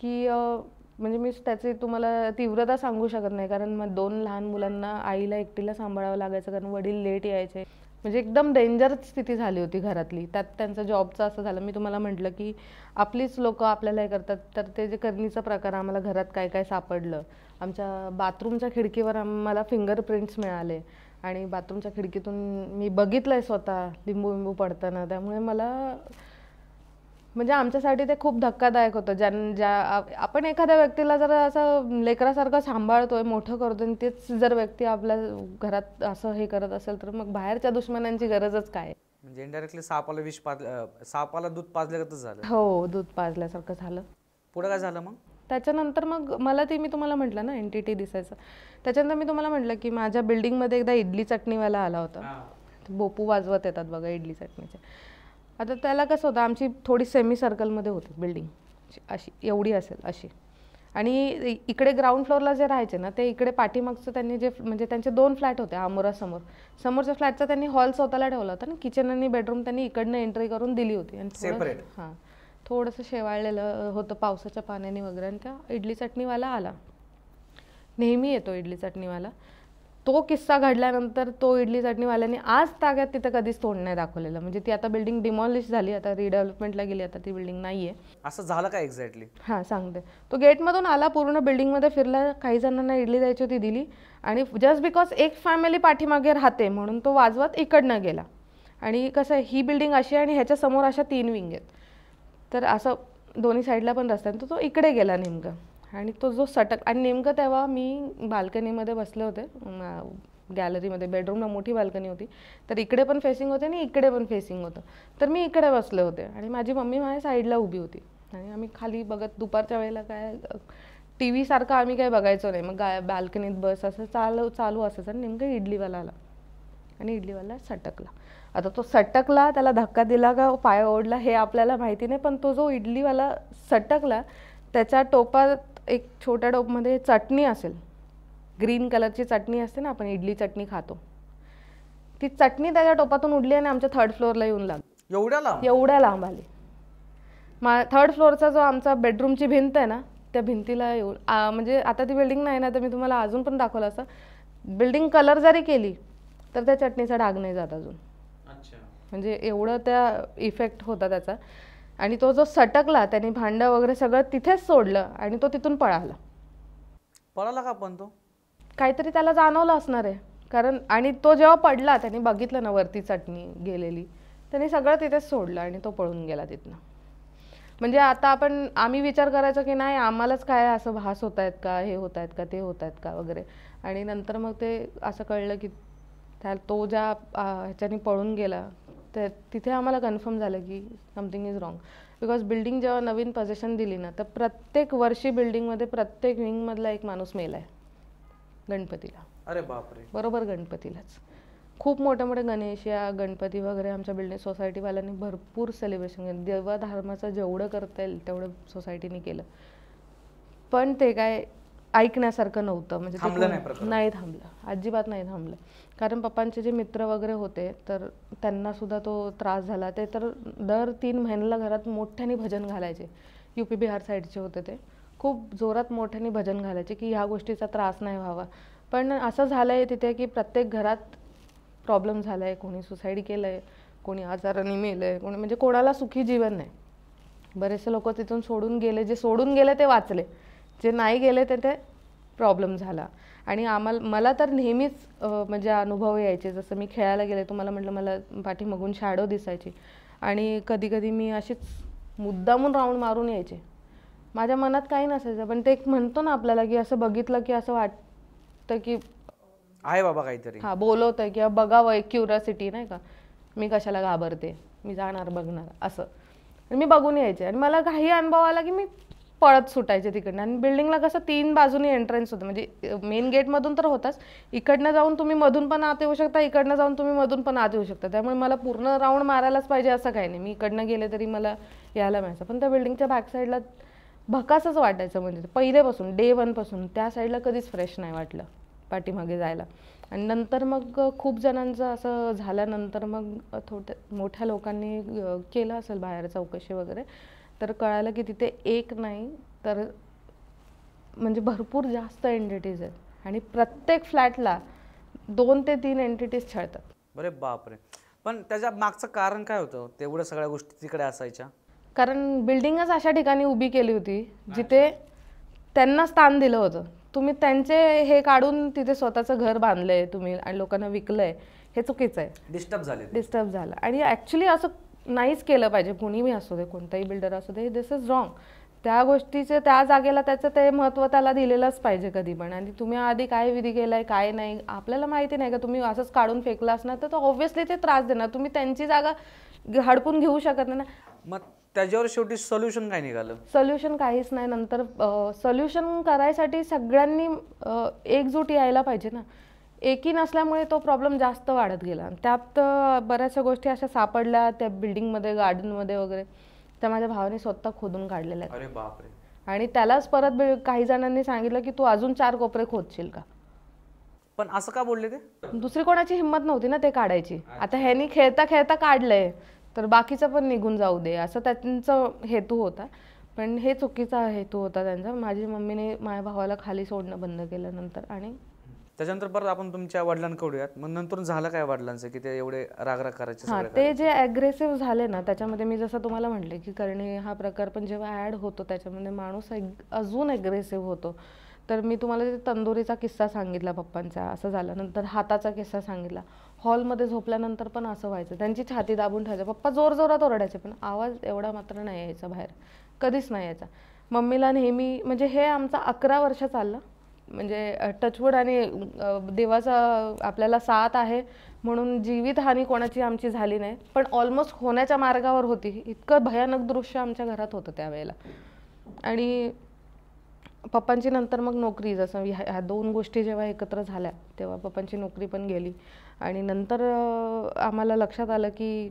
की म्हणजे मी त्याची तुम्हाला तीव्रता सांगू शकत नाही. कारण मग 2 लहान मुलांना आईला एकटीला सांभाळावं लागायचं, कारण वडील लेट यायचे. म्हणजे एकदम डेंजर स्थिती झाली होती घरातली. त्यात त्यांचं जॉबचं असं झालं. मी तुम्हाला म्हटलं की आपलीच लोक आपल्याला हे करतात, तर ते जे करणीचा प्रकार आम्हाला घरात काय काय सापडलं. आमच्या बाथरूमच्या खिडकीवर आम्हाला फिंगरप्रिंट्स मिळाले आणि बाथरूमच्या खिडकीतून मी बघितलंय स्वतः लिंबू बिंबू पडताना. त्यामुळे मला म्हणजे आमच्यासाठी ते खूप धक्कादायक होतं. ज्या आपण एखाद्या व्यक्तीला जर असं लेकरासारखं सांभाळतोय, मोठं करतोय, आणि तेच जर व्यक्ती आपल्या घरात असं हे करत असेल, तर मग बाहेरच्या दुश्मनांची गरजच काय. म्हणजे इनडायरेक्टली सापाला दूध पाजल्यागतच झालं. हो, दूध पाजल्यासारखं झालं. पुढे काय झालं मग? त्याच्यानंतर मग मला ते मी तुम्हाला म्हटलं ना एंटिटी दिसायचं. त्याच्यानंतर मी तुम्हाला म्हटलं की माझ्या बिल्डिंगमध्ये एकदा इडली चटणीवाला आला होता. बोपू वाजवत येतात बघा इडली चटणीचे. आता त्याला कसं होतं, आमची थोडी सेमी सर्कलमध्ये होती बिल्डिंग, अशी एवढी असेल अशी. आणि इकडे ग्राउंड फ्लोअरला जे राहायचे ना, ते इकडे पाठीमागचं त्यांनी जे म्हणजे त्यांचे 2 फ्लॅट होते आमोरासमोर. समोरच्या फ्लॅटचा त्यांनी हॉल स्वतःला ठेवला होता आणि किचन आणि बेडरूम त्यांनी इकडनं एंट्री करून दिली होती. आणि सेपरेट. हां, थोडंसं शेवाळलेलं होतं पावसाच्या पाण्याने वगैरे. आणि त्या इडली चटणीवाला आला, नेहमी येतो इडली चटणीवाला. तो किस्सा घडल्यानंतर तो इडली चटणीवाल्याने आज ताग्यात तिथं कधीच तोंड नाही दाखवलेलं. म्हणजे ती आता बिल्डिंग डिमॉलिश झाली, आता रिडेव्हलपमेंटला गेली, आता ती बिल्डिंग नाही आहे. असं झालं का एक्झॅक्टली? हां, सांगते. तो गेटमधून आला, पूर्ण बिल्डिंगमध्ये फिरला, काही जणांना इडली द्यायची होती दिली, आणि जस्ट बिकॉज एक फॅमिली पाठीमागे राहते म्हणून तो वाजवत इकडनं गेला. आणि कसं आहे, ही बिल्डिंग अशी आहे आणि ह्याच्या समोर अशा 3 विंग आहेत, तर असं दोन्ही साईडला पण रस्ता आहे. तर तो इकडे गेला नेमकं. आणि तो जो सटक, आणि नेमकं तेव्हा मी बाल्कनीमध्ये बसले होते, गॅलरीमध्ये. बेडरूमला मोठी बाल्कनी होती, तर इकडे पण फेसिंग होते आणि इकडे पण फेसिंग होतं. तर मी इकडे बसले होते आणि माझी मम्मी माझ्या साईडला उभी होती. आणि आम्ही खाली बघत, दुपारच्या वेळेला काय टी व्ही सारखं आम्ही काही बघायचो नाही, मग बाल्कनीत बस असं चालू असायचं. आणि नेमकं इडलीवाला आला आणि इडलीवाला सटकला. आता तो सटकला, त्याला धक्का दिला का पाय ओढला हे आपल्याला माहिती नाही, पण तो जो इडलीवाला सटकला त्याच्या टोपात एक छोट्या टोपमध्ये चटणी असेल, ग्रीन कलरची चटणी असते ना, आपण इडली चटणी खातो, ती चटणी त्याच्या टोपातून उडली आणि आमच्या 3rd फ्लोअरला येऊन लागली. एवढ्या लांब आली. 3rd फ्लोअरचा जो आमचा बेडरूमची भिंत आहे ना, त्या भिंतीला येऊन म्हणजे आता ती बिल्डिंग नाही ना, तर मी तुम्हाला अजून पण दाखवलं असं. बिल्डिंग कलर जरी केली तर त्या चटणीचा डाग नाही जात अजून. म्हणजे एवढं त्या इफेक्ट होता त्याचा. आणि तो जो सटकला त्याने भांडं वगैरे सगळं तिथेच सोडलं आणि तो तिथून पळाला. का पण तो काहीतरी त्याला जाणवलं असणार आहे, कारण आणि तो जेव्हा पडला त्याने बघितलं ना वरती चटणी गेलेली, त्याने सगळं तिथेच सोडलं आणि तो पळून गेला तिथनं. म्हणजे आता आम्ही विचार करायचो की नाही आम्हालाच काय असं भास होत आहेत का, हे होत आहेत का, ते होत आहेत का वगैरे. आणि नंतर मग ते असं कळलं की तो ज्या ह्याच्याने पळून गेला, तर तिथे आम्हाला कन्फर्म झालं की something is wrong. Because building जेव्हा नवीन पोझिशन दिली ना, तर प्रत्येक वर्षी बिल्डिंगमध्ये प्रत्येक विंगमधला एक माणूस मेलाय गणपतीला. अरे बापरे. बरोबर गणपतीलाच. खूप मोठे मोठे गणेश या गणपती वगैरे आमच्या बिल्डिंग सोसायटीवाल्यांनी भरपूर सेलिब्रेशन केलं. देवधर्माचं जेवढं करता येईल तेवढं सोसायटीने केलं. पण ते काय ऐकण्यासारखं नव्हतं. म्हणजे ते थांबलं नाही प्रकरण? नाही थांबलं, अजिबात नाही थांबलं. कारण पप्पांचे जे मित्र वगैरे होते तर त्यांना सुद्धा तो त्रास झाला. ते तर दर 3 महिन्याला घरात मोठ्याने भजन घालायचे. UP बिहार साईडचे होते ते. खूप जोरात मोठ्याने भजन घालायचे की ह्या गोष्टीचा त्रास नाही व्हावा. पण असं झालंय तिथे की प्रत्येक घरात प्रॉब्लेम झालाय. कोणी सुसाईड केलंय, कोणी आजाराने मेलंय, कोणी म्हणजे कोणाला सुखी जीवन नाही. बरेचसे लोक तिथून सोडून गेले. जे सोडून गेले ते वाचले, जे नाही गेले ते प्रॉब्लेम झाला. आणि मला तर नेहमीच म्हणजे अनुभव यायचे. जसं मी खेळायला गेले, तुम्हाला म्हटलं मला पाठीमागून शॅडो दिसायची आणि कधी कधी मी अशीच मुद्दामून राऊंड मारून यायचे. माझ्या मनात काही नसायचं, पण ते एक म्हणतो ना आपल्याला की असं बघितलं की असं वाटतं की आहे बाबा काहीतरी, हा बोलवतंय किंवा बघावं, एक क्युरिओसिटी नाही का, मी कशाला घाबरते, मी जाणार बघणार असं. आणि मी बघून यायचे आणि मला काही अनुभव आला की मी पळत सुटायचे तिकडनं. आणि बिल्डिंगला कसं 3 बाजूनी एंट्रन्स होतं, म्हणजे मेन गेटमधून तर होताच, इकडनं जाऊन तुम्ही मधून पण आत येऊ शकता, इकडनं जाऊन तुम्ही मधून पण आत येऊ शकता. त्यामुळे मला पूर्ण राऊंड मारायलाच पाहिजे असं काही नाही, मी इकडनं गेले तरी मला यायला मिळायचं. पण त्या बिल्डिंगच्या बॅक साईडला भकासच वाटायचं. म्हणजे पहिलेपासून डे 1 पासून त्या साईडला कधीच फ्रेश नाही वाटलं पाठीमागे जायला. आणि नंतर मग खूप जणांचं असं झाल्यानंतर मग मोठ्या लोकांनी केलं असेल बाहेर चौकशी वगैरे, तर कळालं की तिथे एक नाही तर म्हणजे भरपूर जास्त एंटिटीज आहेत आणि प्रत्येक फ्लॅटला 2 ते 3 एंटिटीज छळतात. बरे बापरे. पण त्याच्या मागचं कारण काय होतं, तेवढ्या सगळ्या गोष्टी तिकडे असायच्या? कारण बिल्डिंगच अशा ठिकाणी उभी केली होती जिथे त्यांना स्थान दिलं होतं. तुम्ही त्यांचे हे काढून तिथे स्वतःचं घर बांधलंय तुम्ही आणि लोकांना विकलंय, हे चुकीचं आहे. डिस्टर्ब झालं. आणि ॲक्च्युली असं नाहीच केलं पाहिजे. कुणीही असू दे, कोणताही बिल्डर असू दे, दिस इज रॉंग. त्या गोष्टीचे त्या जागेला त्याचं ते महत्त्व त्याला दिलेलंच पाहिजे कधी पण. आणि तुम्ही आधी काय विधी केलाय काय नाही आपल्याला माहिती नाही का, तुम्ही असंच काढून फेकला असणार तर ऑब्व्हियसली ते त्रास देणार. तुम्ही त्यांची जागा हडपून घेऊ शकत नाही ना. मग त्याच्यावर शेवटी सोल्युशन काय निघालं? सोल्युशन काहीच नाही. नंतर सोल्युशन करायसाठी सगळ्यांनी एकजूट यायला पाहिजे ना. एकी नसल्यामुळे तो प्रॉब्लेम जास्त वाढत गेला. त्यात बऱ्याचशा गोष्टी अशा सापडल्या त्या बिल्डिंगमध्ये, गार्डनमध्ये वगैरे, त्या माझ्या भावाने स्वतः खोदून काढलेल्या आहेत. अरे बापरे. आणि त्यालाच परत काही जणांनी सांगितलं की तू अजून 4 कोपरे खोदशील का. पण असं का बोलले ते? दुसरी कोणाची हिंमत नव्हती ना ते काढायची. आता ह्यानी खेळता खेळता काढलंय तर बाकीचं पण निघून जाऊ दे असं त्यांचा हेतू होता. पण हे चुकीचा हेतू होता त्यांचा. माझी मम्मीने माझ्या भावाला खाली सोडणं बंद केलं नंतर. आणि त्याच्यानंतर परत आपण तुमच्या वडिलांकडे यात. मग नंतर झालं काय वडिलांचं की ते एवढे रागराग करायचे? हां, ते जे ॲग्रेसिव्ह झाले ना त्याच्यामध्ये मी जसं तुम्हाला म्हटले की करणे हा प्रकार पण जेव्हा ॲड होतो त्याच्यामध्ये माणूस अजून ॲग्रेसिव्ह होतो. तर मी तुम्हाला ते तंदुरीचा किस्सा सांगितला पप्पांचा, असं झालं. नंतर हाताचा किस्सा सांगितला. हॉलमध्ये झोपल्यानंतर पण असं व्हायचं, त्यांची छाती दाबून ठेवायचं. पप्पा जोरजोरात ओरडायचे पण आवाज एवढा मात्र नाही यायचा बाहेर, कधीच नाही यायचा. मम्मीला नेहमी, म्हणजे हे आमचा 11 वर्ष चाललं, म्हणजे टचवूड आणि देवाचा आपल्याला साथ आहे म्हणून जीवितहानी कोणाची आमची झाली नाही, पण ऑलमोस्ट होण्याच्या मार्गावर होती. इतकं भयानक दृश्य आमच्या घरात होतं त्यावेळेला. आणि पप्पांची नंतर मग नोकरी, जसं ह्या 2 गोष्टी जेव्हा एकत्र झाल्या तेव्हा पप्पांची नोकरी पण गेली. आणि नंतर आम्हाला लक्षात आलं की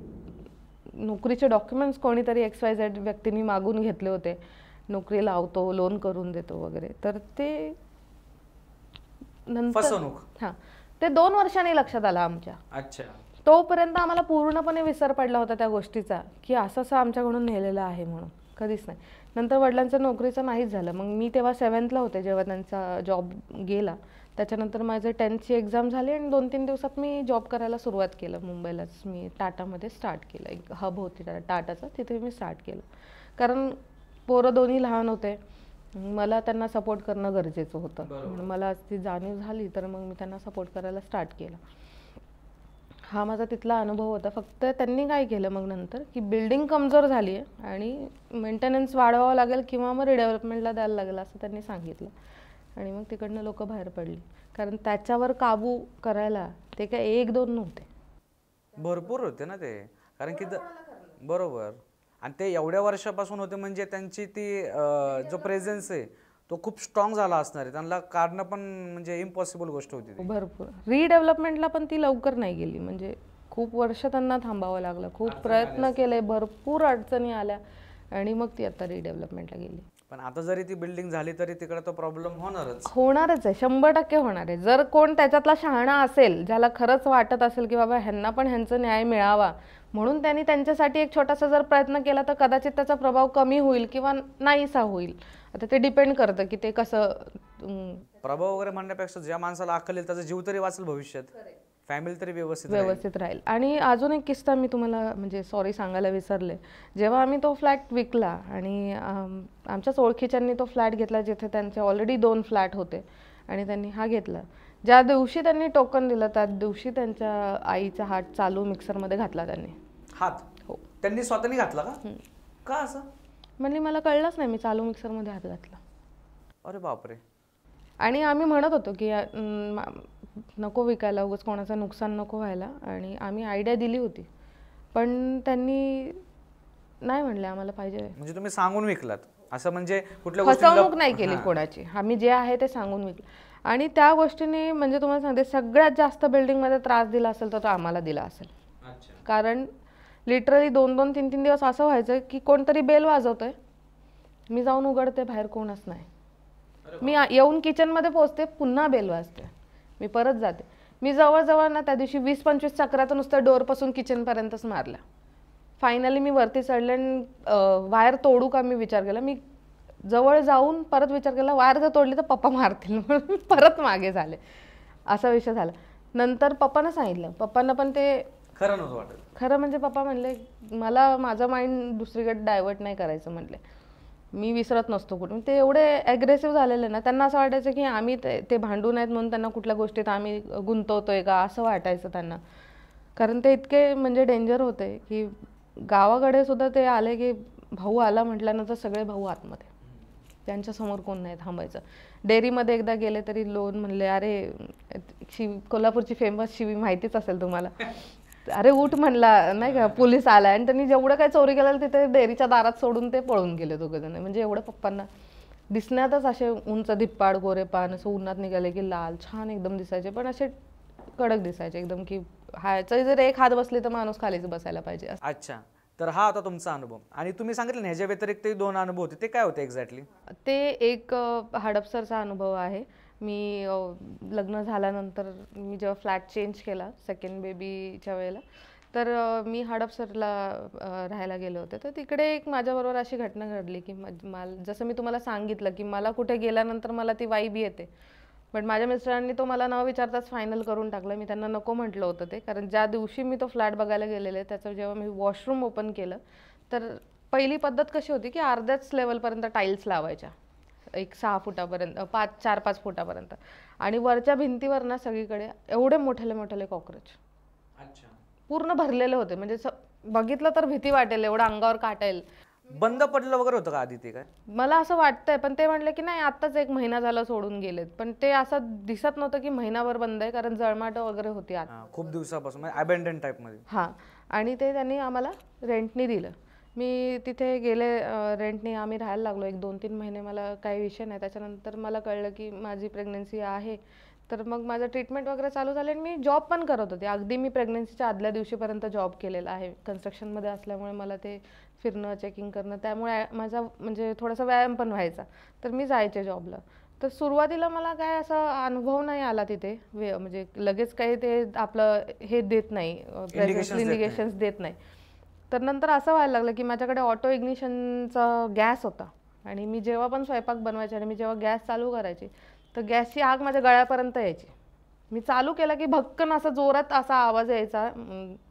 नोकरीचे डॉक्युमेंट्स कोणीतरी XYZ व्यक्तींनी मागून घेतले होते. नोकरी लावतो, लोन करून देतो वगैरे. तर ते नंतर हां, ते 2 वर्षांनी लक्षात आलं आमच्या. अच्छा. तोपर्यंत आम्हाला पूर्णपणे विसर पडला होता त्या गोष्टीचा की असं असं आमच्याकडून नेलेलं आहे म्हणून, कधीच नाही. नंतर वडिलांच्या नोकरीचं नाहीच झालं. मग मी तेव्हा 7thला होते जेव्हा त्यांचा जॉब गेला. त्याच्यानंतर माझं 10thची एक्झाम झाली आणि 2-3 दिवसात मी जॉब करायला सुरुवात केलं मुंबईलाच. मी टाटामध्ये स्टार्ट केलं. एक हब होती टाटाचं, तिथे मी स्टार्ट केलं. कारण पोरं दोन्ही लहान होते, मला त्यांना सपोर्ट करणं गरजेचं होतं. म्हणून मला ती जाणीव झाली तर मग मी त्यांना सपोर्ट करायला स्टार्ट केलं. हा माझा तिथला अनुभव होता. फक्त त्यांनी काय केलं मग नंतर की बिल्डिंग कमजोर झाली आहे आणि मेंटेनन्स वाढवावं लागेल किंवा मग रिडेव्हलपमेंटला द्यायला लागेल असं त्यांनी सांगितलं. आणि मग तिकडनं लोक बाहेर पडली. कारण त्याच्यावर काबू करायला ते काय 1-2 नव्हते, भरपूर होते ना ते. कारण की बरोबर. आणि ते एवढ्या वर्षापासून होते म्हणजे त्यांची ती जो प्रेझेन्स आहे तो खूप स्ट्रॉंग झाला असणार आहे. त्यांना काढणं पण म्हणजे इम्पॉसिबल गोष्ट होती ती. भरपूर. रिडेव्हलपमेंटला पण ती लवकर नाही गेली. म्हणजे खूप वर्ष त्यांना थांबावं लागलं. खूप प्रयत्न केले, भरपूर अडचणी आल्या. आणि मग ती आता रिडेव्हलपमेंटला गेली. पण आता जरी ती बिल्डिंग झाली तरी तिकडे तो प्रॉब्लेम होणारच. होणारच आहे, 100% होणार आहे. जर कोण त्याच्यातला शहाणा असेल, ज्याला खरंच वाटत असेल की बाबा ह्यांना पण ह्यांचा न्याय मिळावा, म्हणून त्यांनी त्यांच्यासाठी एक छोटासा जर प्रयत्न केला तर कदाचित त्याचा प्रभाव कमी होईल किंवा नाहीसा होईल. आता ते डिपेंड करतं की ते कसं. प्रभाव वगैरे म्हणण्यापेक्षा ज्या माणसाला अक्कल येईल त्याचा जीव तरी वाचेल भविष्यात, फॅमिली तरी व्यवस्थित राहील. आणि अजून एक किस्सा मी तुम्हाला म्हणजे सॉरी सांगायला विसरले. जेव्हा आम्ही तो फ्लॅट विकला आणि आमच्याच ओळखीच्यांनी तो फ्लॅट घेतला जिथे त्यांचे ऑलरेडी 2 फ्लॅट होते आणि त्यांनी हा घेतला. ज्या दिवशी त्यांनी टोकन दिलं त्या दिवशी त्यांच्या आईचा हात चालू मिक्सरमध्ये घातला त्यांनी. हात? हो. त्यांनी स्वतःनी घातला का? का असं? म्हणजे मला कळलंच नाही, मी चालू मिक्सरमध्ये हात घातला. अरे बापरे. आणि आम्ही म्हणत होतो की नको विकायला, उगाच कोणाचं नुकसान नको व्हायला, आणि आम्ही आयडिया दिली होती पण त्यांनी नाही म्हणले आम्हाला पाहिजे. म्हणजे तुम्ही सांगून विकलात असं? म्हणजे कुठल्या फसवणूक नाही केली कोणाची, आम्ही जे आहे ते सांगून विकलं. आणि त्या गोष्टीने म्हणजे तुम्हाला सांगते सगळ्यात जास्त बिल्डिंगमध्ये त्रास दिला असेल तर तो आम्हाला दिला असेल. कारण लिटरली 2-2, 3-3 दिवस असं व्हायचं की कोणतरी बेल वाजवतंय, मी जाऊन उघडते, बाहेर कोणच नाही. मी येऊन किचनमध्ये पोहोचते, पुन्हा बेल वाजते, मी परत जाते. मी जवळजवळ ना त्या दिवशी 20-25 चक्रा तर नुसतं डोअरपासून किचनपर्यंतच मारल्या. फायनली मी वरती चढले आणि वायर तोडू का मी विचार केला. मी जवळ जाऊन परत विचार केला वायर जर तोडली तर पप्पा मारतील, म्हणून परत मागे झाले. असा विषय झाला. नंतर पप्पांना सांगितलं, पप्पांना पण ते खरं नव्हतं वाटत. खरं म्हणजे पप्पा म्हणले मला माझं माइंड दुसरीकडे डायव्हर्ट नाही करायचं म्हटले, मी विसरत नसतो कुठून. ते एवढे ॲग्रेसिव्ह झालेले ना, त्यांना असं वाटायचं की आम्ही ते भांडून आहेत म्हणून त्यांना कुठल्या गोष्टीत आम्ही गुंतवतोय का असं वाटायचं त्यांना. कारण ते इतके म्हणजे डेंजर होते की गावाकडे सुद्धा ते आले की भाऊ आला म्हटल्यानंतर सगळे भाऊ आतमध्ये, त्यांच्यासमोर कोण नाही थांबायचं. डेअरीमध्ये एकदा गेले तरी लोन म्हणले अरे कोल्हापूरची फेमस शिवी माहितीच असेल तुम्हाला, अरे उठ म्हणला नाही का, पोलीस आला. आणि त्यांनी जेवढं काही चोरी केलेलं तिथे डेअरीच्या दारात सोडून ते पळून गेले दोघंजण. म्हणजे एवढं पप्पांना दिसण्यातच असे उंच धिप्पाड गोरे पान, असं उन्हात निघाले की लाल छान एकदम दिसायचे, पण असे कडक दिसायचे एकदम की हायचं जर एक हात बसली तर माणूस खालीच बसायला पाहिजे. अच्छा, तर हा होता तुमचा अनुभव. आणि तुम्ही सांगितलं ना ह्याच्या व्यतिरिक्त 2 अनुभव होते, ते काय होते एक्झॅक्टली? ते एक हडपसरचा अनुभव आहे. मी लग्न झाल्यानंतर मी जेव्हा फ्लॅट चेंज केला सेकंड बेबीच्या वेळेला, तर मी हडपसरला राहायला गेले होते. तर तिकडे एक माझ्याबरोबर अशी घटना घडली की जसं मी तुम्हाला सांगितलं की मला कुठे गेल्यानंतर मला ती वाईब येते, पण माझ्या मिस्टरांनी तो मला न विचारताच फायनल करून टाकलं. मी त्यांना नको म्हटलं होतं ते, कारण ज्या दिवशी मी तो फ्लॅट बघायला गेलेले त्याचं जेव्हा मी वॉशरूम ओपन केलं तर पहिली पद्धत कशी होती की अर्ध्याच लेवलपर्यंत टाईल्स लावायच्या, एक 6 फुटापर्यंत, 4-5 फुटापर्यंत, आणि वरच्या भिंतीवर ना सगळीकडे एवढे मोठे कॉकरोच पूर्ण भरलेले होते. म्हणजे बघितलं तर भीती वाटेल, एवढं अंगावर काटेल. बंद पडलं वगैरे होतं का आधी ते? काय मला असं वाटतंय, पण ते म्हणले की नाही आत्ताच 1 महिना झाला सोडून गेलेत, पण ते असं दिसत नव्हतं की महिनाभर बंद आहे, कारण जळमाट वगैरे होती आत खूप दिवसापासून, म्हणजे अबॅन्डन टाईपमध्ये. हां, आणि ते त्यांनी आम्हाला रेंटनी दिलं. मी तिथे गेले, रेंटनी आम्ही राहायला लागलो 1-2-3 महिने. मला काही विषय नाही. त्याच्यानंतर मला कळलं की माझी प्रेग्नन्सी आहे, तर मग माझं ट्रीटमेंट वगैरे चालू झालं आणि मी जॉब पण करत होते. अगदी मी प्रेग्नन्सीच्या आदल्या दिवशीपर्यंत जॉब केलेला आहे. कन्स्ट्रक्शनमध्ये असल्यामुळे मला ते फिरणं, चेकिंग करणं, त्यामुळे माझा म्हणजे थोडासा व्यायाम पण व्हायचा, तर मी जायचे जॉबला. तर सुरुवातीला मला काय असा अनुभव नाही आला तिथे, म्हणजे लगेच काही ते आपलं हे देत नाही, इंडिकेशन्स देत नाही. तर नंतर असं व्हायला लागलं की माझ्याकडे ऑटो इग्निशनचा गॅस होता, आणि मी जेव्हा पण स्वयंपाक बनवायचे आणि मी जेव्हा गॅस चालू करायची तर गॅसची आग माझ्या गळ्यापर्यंत यायची. मी चालू केला की भक्कन असा जोरात असा आवाज यायचा,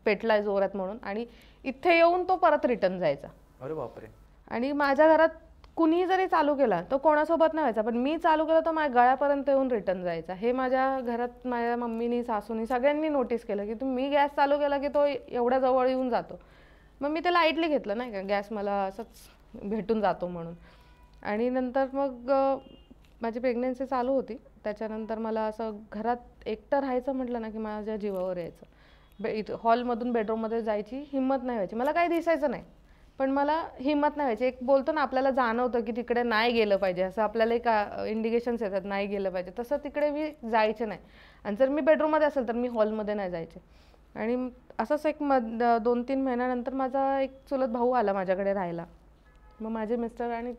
पेटलाय जोरात म्हणून, आणि इथे येऊन तो परत रिटर्न जायचा. अरे बापरे. आणि माझ्या घरात कुणीही जरी चालू केला तो कोणासोबत नाही व्हायचा, पण मी चालू केला तो माझ्या गळ्यापर्यंत येऊन रिटर्न जायचा. हे माझ्या घरात माझ्या मम्मीनी, सासूनी सगळ्यांनी नोटीस केलं की तुम्ही गॅस चालू केला की तो एवढ्या जवळ येऊन जातो. मग मी ते लाईटली घेतलं नाही का, गॅस मला असंच भेटून जातो म्हणून. आणि नंतर मग माझी प्रेग्नन्सी चालू होती. त्याच्यानंतर मला असं घरात एकटं राहायचं म्हटलं ना की माझ्या जीवावर यायचं. इथं हॉलमधून बेडरूममध्ये जायची हिंमत नाही व्हायची. मला काही दिसायचं नाही, पण मला हिंमत नाही व्हायची. एक बोलतो ना आपल्याला जाणवतं की तिकडे नाही गेलं पाहिजे, असं आपल्याला एक इंडिकेशन्स येतात नाही गेलं पाहिजे, तसं तिकडे मी जायचे नाही. आणि जर मी बेडरूममध्ये असेल तर मी हॉलमध्ये नाही जायचे. आणि असंच एक 2-3 महिन्यानंतर माझा एक चुलत भाऊ आला माझ्याकडे राहायला. मग माझे मिस्टर आणि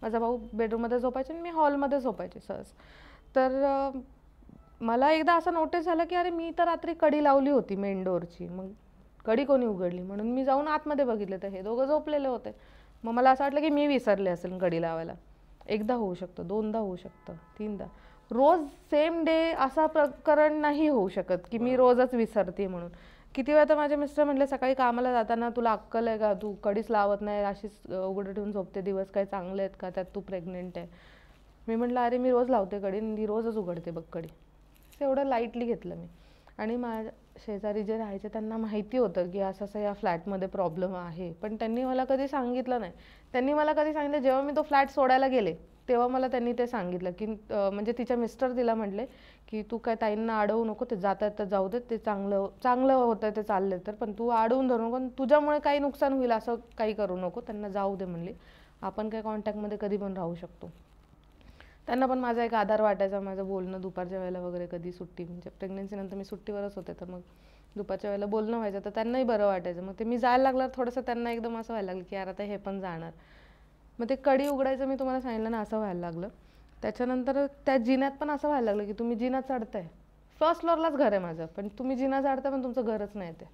माझा भाऊ बेडरूममध्ये झोपायचे आणि मी हॉलमध्ये झोपायचे सहज. तर मला एकदा असं नोटीस झालं की अरे मी तर रात्री कडी लावली होती मेन डोअरची, मग कडी कोणी उघडली, म्हणून मी जाऊन आतमध्ये बघितलं तर हे दोघं झोपलेले होते. मग मला असं वाटलं की मी विसरले असेल कडी लावायला. एकदा होऊ शकतं, दोनदा होऊ शकतं, तीनदा. रोज सेम डे असा प्रकरण नाही होऊ शकत की मी रोजच विसरते म्हणून. किती वेळा तर माझे मिस्टर म्हटले सकाळी कामाला जाताना तुला अक्कल आहे का, तू कधीच लावत नाही, अशीच उघडं ठेवून झोपते, दिवस काय चांगले आहेत का, त्यात तू प्रेग्नेंट आहे. मी म्हटलं अरे मी रोज लावते कडी, मी रोजच उघडते बघ कडी. एवढं लाईटली घेतलं मी. आणि माझ्या शेजारी जे राहायचे त्यांना माहिती होतं की असं असं या फ्लॅटमध्ये प्रॉब्लेम आहे, पण त्यांनी मला कधी सांगितलं नाही. त्यांनी मला कधी सांगितलं जेव्हा मी तो फ्लॅट सोडायला गेले तेव्हा मला त्यांनी ते सांगितलं की म्हणजे तिच्या मिस्टर तिला म्हटले की तू काय ताईंना अडवू नको, ते जात आहेत तर जाऊ देत, ते चांगलं चांगलं होतं ते चालले तर, पण तू अडवून धरू नको, तुझ्यामुळे काही नुकसान होईल असं काही करू नको, त्यांना जाऊ दे म्हणली, आपण काय कॉन्टॅक्टमध्ये कधी पण राहू शकतो. त्यांना पण माझा एक आधार वाटायचा, माझं बोलणं दुपारच्या वेळेला वगैरे कधी सुट्टी, म्हणजे प्रेग्नन्सीनंतर मी सुट्टीवरच होते तर मग दुपारच्या वेळेला बोलणं व्हायचं तर त्यांनाही बरं वाटायचं. मग ते मी जायला लागल्यावर थोडंसं त्यांना एकदम असं व्हायला लागलं की यार आता हे पण जाणार. मग ते कडी उघडायचं मी तुम्हाला सांगितलं ना, असं व्हायला लागलं. त्याच्यानंतर त्या जिन्यात पण असं व्हायला लागलं की तुम्ही जिना चढताय, फर्स्ट फ्लोअरलाच घर आहे माझं, पण तुम्ही जिना चढताय पण तुमचं घरच नाही ते.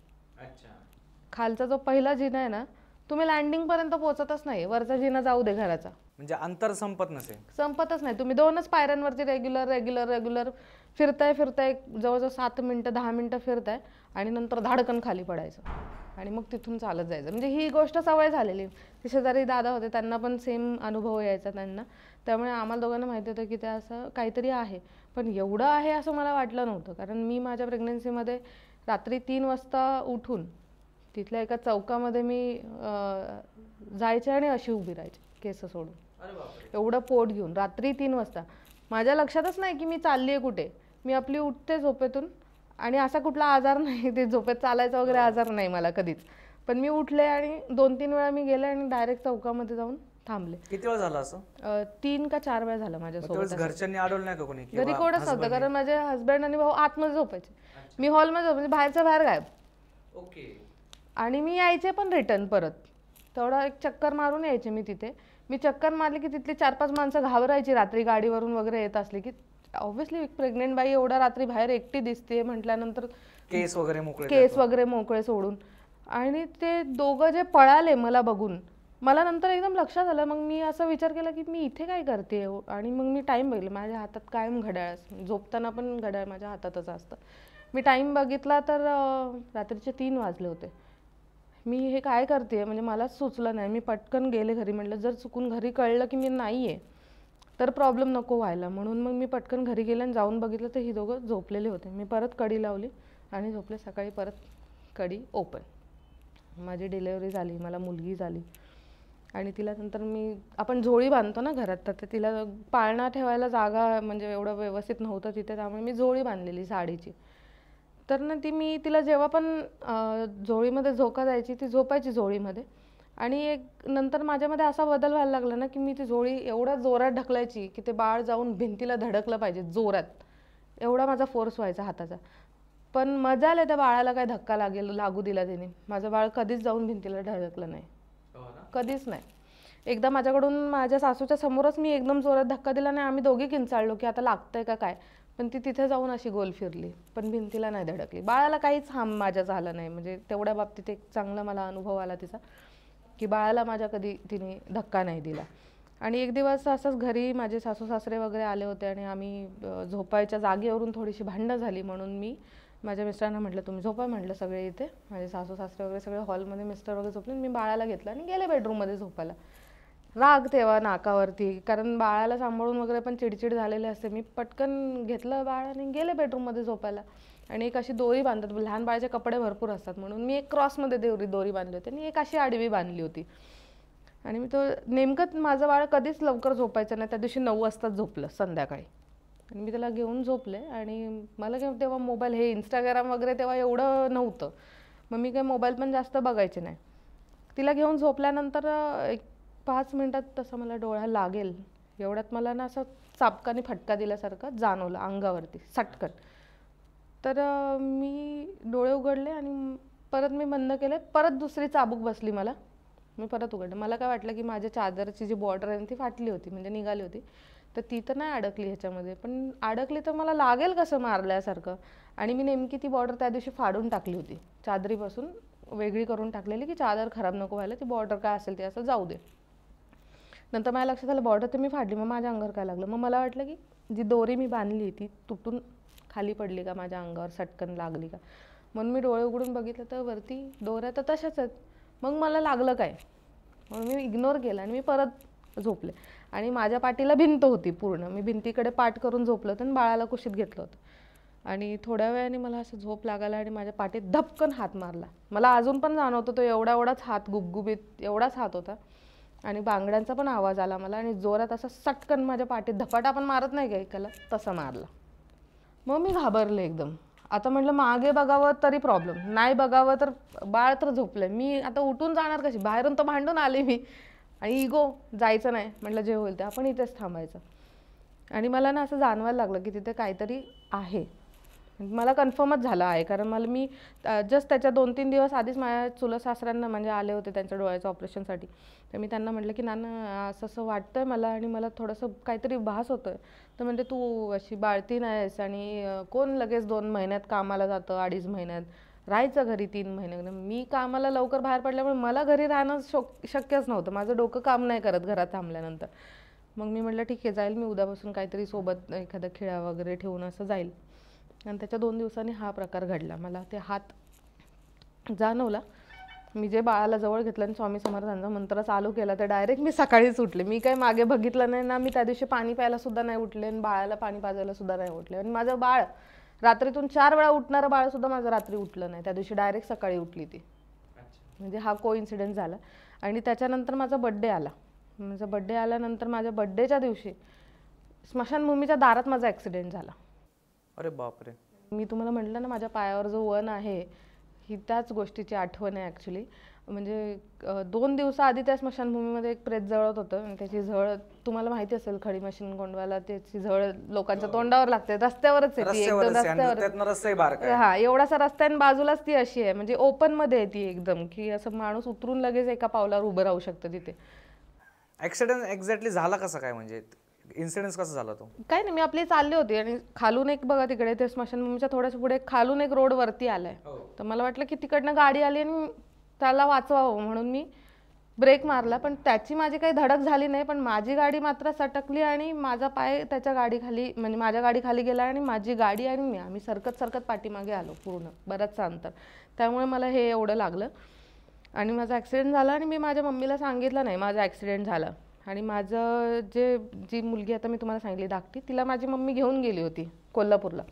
खालचा जो पहिला जिना आहे ना, तुम्ही लँडिंगपर्यंत पोहोचतच नाही, वरचा जिना जाऊ दे घराचा, म्हणजे अंतर संपत नसेल, संपतच नाही. तुम्ही 2च पायऱ्यांवरती रेग्युलर फिरताय जवळजवळ 7 मिनिटं 10 मिनिटं फिरताय आणि नंतर धाडकन खाली पडायचं आणि मग तिथून चालत जायचं. म्हणजे ही गोष्ट सवय झालेली. ते शेजारी दादा होते त्यांना पण सेम अनुभव यायचा त्यांना, त्यामुळे आम्हाला दोघांना माहिती होतं की ते असं काहीतरी आहे. पण एवढं आहे असं मला वाटलं नव्हतं, कारण मी माझ्या प्रेग्नन्सीमध्ये रात्री 3 वाजता उठून तिथल्या एका चौकामध्ये मी जायचे आणि अशी उभी राहायचे केस सोडून, एवढं पोट घेऊन रात्री 3 वाजता. माझ्या लक्षातच नाही की मी चालली आहे कुठे. मी आपली उठते झोपेतून आणि असा कुठला आजार नाही, ते झोपेत चालायचा वगैरे आजार नाही मला कधीच, पण मी उठले आणि 2-3 वेळा मी गेले आणि डायरेक्ट चौकामध्ये जाऊन थांबले. किती वेळ झाला असं? 3 का 4 वेळा झालं माझ्यासोबत. घरच्यांनी अडवलं नाही का कोणी? घरी कोणच नव्हतं, कारण माझे हस्बंड आणि भाऊ आतमध्ये झोपायचे, मी हॉलमध्ये झोपायचे, बाहेरच्या बाहेर गायब. ओके. आणि मी यायचे पण रिटर्न परत, तेवढा एक चक्कर मारून यायचे मी तिथे. मी चक्कर मारली की तिथली 4-5 माणसं घाबरायची रात्री गाडीवरून वगैरे येत असली की. ऑब्व्हियसली एक प्रेग्नेंट बाई एवढा रात्री बाहेर एकटी दिसते म्हटल्यानंतर केस वगैरे मोकळे सोडून. आणि ते दोघं जे पळाले मला बघून, मला नंतर एकदम लक्षात आलं. मग मी असा विचार केला की मी इथे काय करते, आणि मग मी टाईम बघितला. माझ्या हातात कायम घड्याळ, झोपताना पण घड्याळ माझ्या हातातच असतं. मी टाईम बघितला तर रात्रीचे 3 वाजले होते. मी हे काय करते म्हणजे मलाच सुचलं नाही. मी पटकन गेले घरी, म्हटलं जर चुकून घरी कळलं की मी नाही आहे तर प्रॉब्लेम नको व्हायला, म्हणून मग मी पटकन घरी गेले आणि जाऊन बघितलं तर ही दोघं झोपलेले होते. मी परत कडी लावली आणि झोपले. सकाळी परत कडी ओपन. माझी डिलेवरी झाली, मला मुलगी झाली. आणि तिला नंतर आपण झोळी बांधतो ना घरात, तर तिला पाळणा ठेवायला जागा म्हणजे एवढं व्यवस्थित नव्हतं तिथे, त्यामुळे मी झोळी बांधलेली साडीची. तर ना मी तिला जेव्हा पण झोळीमध्ये झोका द्यायची, ती झोपायची झोळीमध्ये. आणि एक नंतर माझ्यामध्ये असा बदल व्हायला लागला ना की मी ती झोळी एवढ्या जोरात ढकलायची की ते बाळ जाऊन भिंतीला धडकलं पाहिजे जोरात, एवढा माझा फोर्स व्हायचा हाताचा. पण मजा आली त्या बाळाला, काय धक्का लागू दिला तिने. माझं बाळ कधीच जाऊन भिंतीला धडकलं नाही, कधीच नाही. एकदा माझ्याकडून माझ्या सासूच्या समोरच मी एकदम जोरात धक्का दिला नाही, आम्ही दोघे किंचाळलो की आता लागतंय का काय, पण ती तिथे जाऊन अशी गोल फिरली, पण भिंतीला नाही धडकली. बाळाला काहीच हाम माझ्या झालं नाही. म्हणजे तेवढ्या बाबतीत एक चांगला मला अनुभव आला तिचा, की बाळाला माझ्या कधी तिने धक्का नाही दिला. आणि एक दिवस असंच घरी माझे सासू सासरे वगैरे आले होते आणि आम्ही झोपायच्या जागेवरून थोडीशी भांडणं झाली, म्हणून मी माझ्या मिस्टरांना म्हटलं तुम्ही झोपा म्हटलं सगळे इथे. माझे सासू सासरे वगैरे सगळे हॉलमध्ये, मिस्टर वगैरे झोपले. मी बाळाला घेतलं आणि गेले बेडरूममध्ये झोपायला. राग तेव्हा नाकावरती, कारण बाळाला सांभाळून वगैरे पण चिडचिड झालेली असते. मी पटकन घेतलं बाळ आणि गेले बेडरूममध्ये झोपायला. आणि एक अशी दोरी बांधतात, लहान बाळाचे कपडे भरपूर असतात म्हणून मी एक क्रॉसमध्ये दोरी बांधली होती आणि एक अशी आडवी बांधली होती. आणि मी तो नेमकं माझं बाळ कधीच लवकर झोपायचं नाही, त्या दिवशी 9 वाजता झोपलं संध्याकाळी. आणि मी त्याला घेऊन झोपले. आणि मला काय तेव्हा मोबाईल, हे इंस्टाग्राम वगैरे तेव्हा एवढं नव्हतं, मग मी काय मोबाईल पण जास्त बघायचे नाही. तिला घेऊन झोपल्यानंतर एक 5 मिनिटात तसं मला डोळा लागेल एवढ्यात मला ना असं चापकाने फटका दिल्यासारखं जाणवलं अंगावरती सटकन. तर मी डोळे उघडले आणि परत मी बंद केले. परत दुसरी चाबूक बसली मला मी परत उघडलं. मला काय वाटलं की माझ्या चादरची जी बॉर्डर आहे ती फाटली होती, म्हणजे निघाली होती. तर ती तर नाही अडकली ह्याच्यामध्ये, पण अडकली तर मला लागेल कसं मारल्यासारखं. आणि मी नेमकी ती बॉर्डर त्या दिवशी फाडून टाकली होती, चादरीपासून वेगळी करून टाकलेली, की चादर खराब नको व्हायला, ती बॉर्डर काय असेल ते असं जाऊ दे. नंतर माझ्या लक्षात आलं बॉर्डर तर मी फाडली, मग माझ्या अंगावर काय लागलं. मग मला वाटलं की जी दोरी मी बांधली ती तुटून खाली पडली का, माझ्या अंगावर सटकन लागली का. म्हणून मी डोळे उघडून बघितलं तर वरती दोऱ्या तर तशाच आहेत. मग मला लागलं काय, म्हणून मी इग्नोर केलं आणि मी परत झोपले. आणि माझ्या पाठीला भिंत होती पूर्ण, मी भिंतीकडे पाठ करून झोपलं होतं आणि बाळाला कुशीत घेतलं होतं. आणि थोड्या वेळाने मला असं झोप लागायला आणि माझ्या पाठीत धपकन हात मारला. मला अजून पण जाणवतो तो एवढाच हात, गुबगुबीत एवढाच हात होता. आणि बांगड्यांचा पण आवाज आला मला, आणि जोरात असा सटकन माझ्या पाठीत धपाटा पण मारत नाही का एकाला, तसा मारला. मग मी घाबरले एकदम. आता म्हटलं मागे बघावं तरी प्रॉब्लेम, नाही बघावं तर बाळ तर झोपलंय, मी आता उठून जाणार कशी, बाहेरून तर भांडून आले मी. आणि इगो, जायचं नाही म्हटलं, जे होईल ते आपण इथेच थांबायचं. आणि मला ना असं जाणवायला लागलं की तिथे काहीतरी आहे. मला कन्फर्मच झालं आहे, कारण मी जस्ट त्याच्या 2-3 दिवस आधीच माझ्या चुलत सासऱ्यांना म्हणजे आले होते त्यांच्या डोळ्याच्या ऑपरेशनसाठी. तर मी त्यांना म्हटलं की नाना असं असं वाटतंय मला, आणि मला थोडंसं काहीतरी भास होतोय. तर म्हणजे तू अशी बाळती नाहीस, आणि कोण लगेच 2 महिन्यात कामाला जातं, 2.5 महिन्यात राहायचं घरी 3 महिने. मी कामाला लवकर बाहेर पडल्यामुळे मला घरी राहणं शक्यच नव्हतं, माझं डोकं काम नाही करत घरात थांबल्यानंतर. मग मी म्हटलं ठीक आहे, जाईल मी उद्यापासून, काहीतरी सोबत एखादा खिळा वगैरे ठेवून असं जाईल. आणि त्याच्या 2 दिवसांनी हा प्रकार घडला. मला ते हात जाणवला. मी जे बाळाला जवळ घेतलं आणि स्वामी समर्थांचा मंत्र चालू केला, तर डायरेक्ट मी सकाळीच उठले. मी काही मागे बघितलं नाही ना, मी त्या दिवशी पाणी प्यायला सुद्धा नाही उठले आणि बाळाला पाणी पाजायला सुद्धा नाही उठले. आणि माझं बाळ रात्रीतून 4 वेळा उठणारं बाळ सुद्धा माझं रात्री उठलं नाही, त्या दिवशी डायरेक्ट सकाळी उठली ती. म्हणजे हा कोइन्सिडेंस झाला. आणि त्याच्यानंतर माझा बड्डे आला. माझा बड्डे आल्यानंतर माझ्या बड्डेच्या दिवशी स्मशानभूमीच्या दारात माझा ॲक्सिडेंट झाला. अरे बापरे. मी तुम्हाला म्हटलं ना, माझ्या पायावर जो वन आहे, ही त्याच गोष्टीची आठवण आहे ॲक्च्युली. म्हणजे 2 दिवसाआधी त्या स्मशानभूमीमध्ये एक प्रेत जळत होतं, आणि त्याची झळ तुम्हाला माहिती असेल, खडी मशीन गोंडवाला त्याची झळ लोकांच्या तोंडावर लागते, रस्त्यावरच आहे ती, एकदम रस्त्यावर. हा, एवढासा रस्ता आणि बाजूलाच ती अशी आहे, म्हणजे ओपन मध्ये आहे ती एकदम, की असं माणूस उतरून लगेच एका पावलावर उभं राहू शकतं तिथे. ऍक्सिडेंट एक्झॅक्टली झाला कसा काय, म्हणजे इन्सिडेंट कसा झाला तो? काय नाही, मी आपली चालली होती आणि खालून एक बघा तिकडे ते स्मशानभूमीच्या थोड्याशा पुढे खालून एक रोड वरती आलाय. तर मला वाटलं की तिकडनं गाडी आली आणि त्याला वाचवावं म्हणून मी ब्रेक मारला, पण त्याची माझी काही धडक झाली नाही. पण माझी गाडी मात्र सटकली आणि माझा पाय त्याच्या गाडीखाली, म्हणजे माझ्या गाडी खाली गेला आणि माझी गाडी आणि मी आम्ही सरकत पाठीमागे आलो पूर्ण बरंचसं अंतर. त्यामुळे मला हे एवढं लागलं आणि माझा ॲक्सिडेंट झाला. आणि मी माझ्या मम्मीला सांगितलं नाही माझा ॲक्सिडेंट झाला. आणि माझं जी मुलगी आता मी तुम्हाला सांगितली धाकटी, तिला माझी मम्मी घेऊन गेली होती कोल्हापूरला.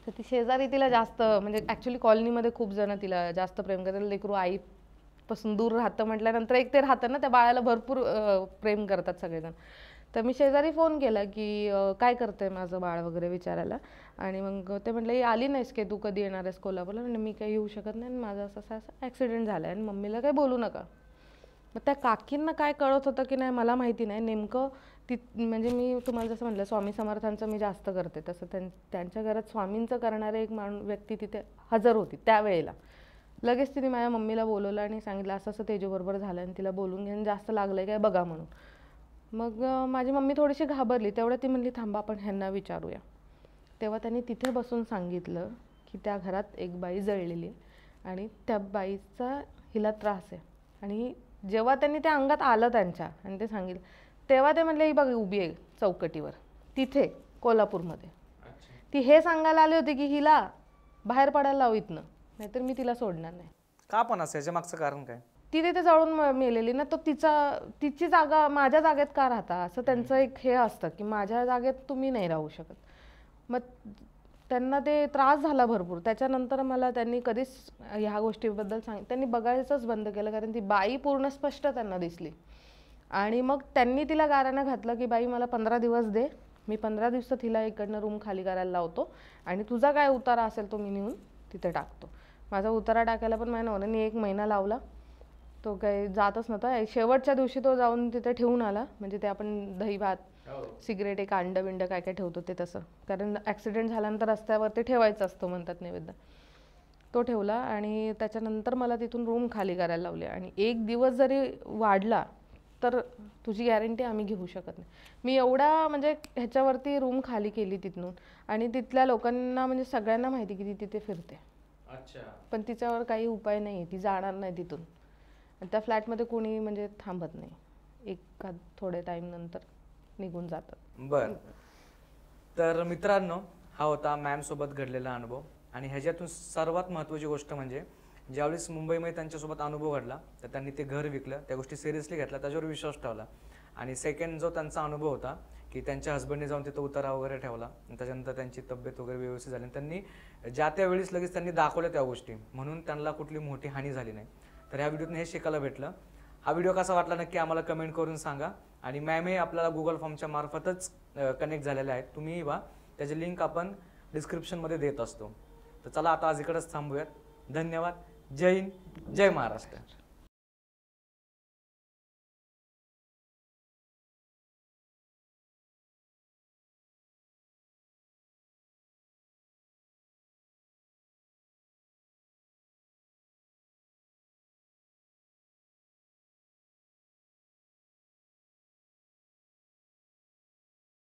तर ती शेजारी तिला जास्त, म्हणजे ॲक्च्युली कॉलनीमध्ये खूप जण तिला जास्त प्रेम करतात. लेकरू आईपासून दूर राहतं म्हटल्यानंतर एक ते राहतं ना, त्या बाळाला भरपूर प्रेम करतात सगळेजण. तर मी शेजारी फोन केला की काय करतंय माझं बाळ वगैरे विचारायला. आणि मग ते म्हटलं आली नाहीस की तू कधी येणार आहेस कोल्हापूरला. म्हणजे मी काही येऊ शकत नाही, माझा असा ॲक्सिडेंट झाला आहे आणि मम्मीला काही बोलू नका. मग त्या काकींना काय कळत होतं की नाही मला माहिती नाही नेमकं. म्हणजे मी तुम्हाला जसं म्हटलं स्वामी समर्थांचं मी जास्त करते, तसं त्यांच्या घरात स्वामींचं करणारे एक व्यक्ती तिथे हजर होती त्यावेळेला. लगेच तिने माझ्या मम्मीला बोलवलं आणि सांगितलं असं असं तेजूबरोबर झालं आणि तिला बोलून घेऊन जास्त लागलं काय बघा म्हणून. मग माझी मम्मी थोडीशी घाबरली. तेवढं ती म्हणली थांबा आपण ह्यांना विचारूया. तेव्हा त्यांनी तिथे बसून सांगितलं की त्या घरात एक बाई जळलेली आहे आणि त्या बाईचा हिला त्रास आहे. आणि जेव्हा त्यांनी त्या अंगात आलं त्यांच्या आणि ते सांगितलं, तेव्हा ते म्हणले ही बघ उभी आहे चौकटीवर तिथे कोल्हापूरमध्ये. ती हे सांगायला आली होती की हिला बाहेर पडायला लावू इथनं, नाहीतर मी तिला सोडणार नाही. का पण असं, याच्या मागचं कारण काय? ती तिथे जळून मेलेली ना, तो तिची जागा माझ्या जागेत का राहता, असं त्यांचं एक हे असतं की माझ्या जागेत तुम्ही नाही राहू शकत. मग त्यांना ते त्रास झाला भरपूर. त्याच्यानंतर मला त्यांनी कधीच ह्या गोष्टीबद्दल त्यांनी बघायचंच बंद केलं, कारण ती बाई पूर्ण स्पष्ट त्यांना दिसली. आणि मग त्यांनी तिला गाऱ्यानं घातलं की बाई मला 15 दिवस दे, मी 15 दिवसात तिला इकडनं रूम खाली करायला लावतो आणि तुझा काय उतारा असेल तो मी नेऊन तिथे टाकतो. माझा उतारा टाकायला पण माझ्या नवऱ्याने 1 महिना लावला. तो काही जातच नव्हता. शेवटच्या दिवशी तो जाऊन तिथे ठेवून आला. म्हणजे ते आपण दही भात, सिगरेट, एक अंड बिंड काय काय ठेवतो ते तसं, कारण ॲक्सिडेंट झाल्यानंतर रस्त्यावर ते ठेवायचं असतं म्हणतात नैवेद्य. तो ठेवला आणि त्याच्यानंतर मला तिथून रूम खाली करायला लावली आणि एक दिवस जरी वाढला तर तुझी गॅरंटी आम्ही घेऊ शकत नाही. मी एवढा म्हणजे ह्याच्यावरती रूम खाली केली तिथून आणि तिथल्या लोकांना म्हणजे सगळ्यांना माहिती की ती तिथे फिरते. अच्छा. पण तिच्यावर काही उपाय नाही, ती जाणार नाही तिथून. आणि त्या फ्लॅटमध्ये कोणी म्हणजे थांबत नाही, एक थोडे टाईम नंतर निघून जातात. बर. तर मित्रांनो, हा होता मॅम सोबत घडलेला अनुभव. आणि ह्याच्यातून सर्वात महत्त्वाची गोष्ट म्हणजे ज्यावेळेस मुंबईमध्ये त्यांच्यासोबत अनुभव घडला तर त्यांनी ते घर विकलं, त्या गोष्टी सिरियसली घेतल्या, त्याच्यावर विश्वास ठेवला. आणि सेकंड जो त्यांचा अनुभव होता की त्यांच्या हस्बंडने जाऊन तिथं उतारा वगैरे ठेवला आणि त्याच्यानंतर त्यांची तब्येत वगैरे व्यवस्थित झाली, त्यांनी ज्या त्यावेळेस लगेच त्यांनी दाखवल्या त्या गोष्टी, म्हणून त्यांना कुठली मोठी हानी झाली नाही. तर ह्या व्हिडिओतून हे शिकायला भेटलं. हा व्हिडिओ कसा वाटला नक्की आम्हाला कमेंट करून सांगा. आणि मॅमही आपल्याला गुगल फॉर्मच्या मार्फतच कनेक्ट झालेले आहेत, तुम्हीही व्हा, त्याची लिंक आपण डिस्क्रिप्शनमध्ये देत असतो. तर चला आता आज इकडंच थांबूयात. धन्यवाद. जय हिंद, जय महाराष्ट्र.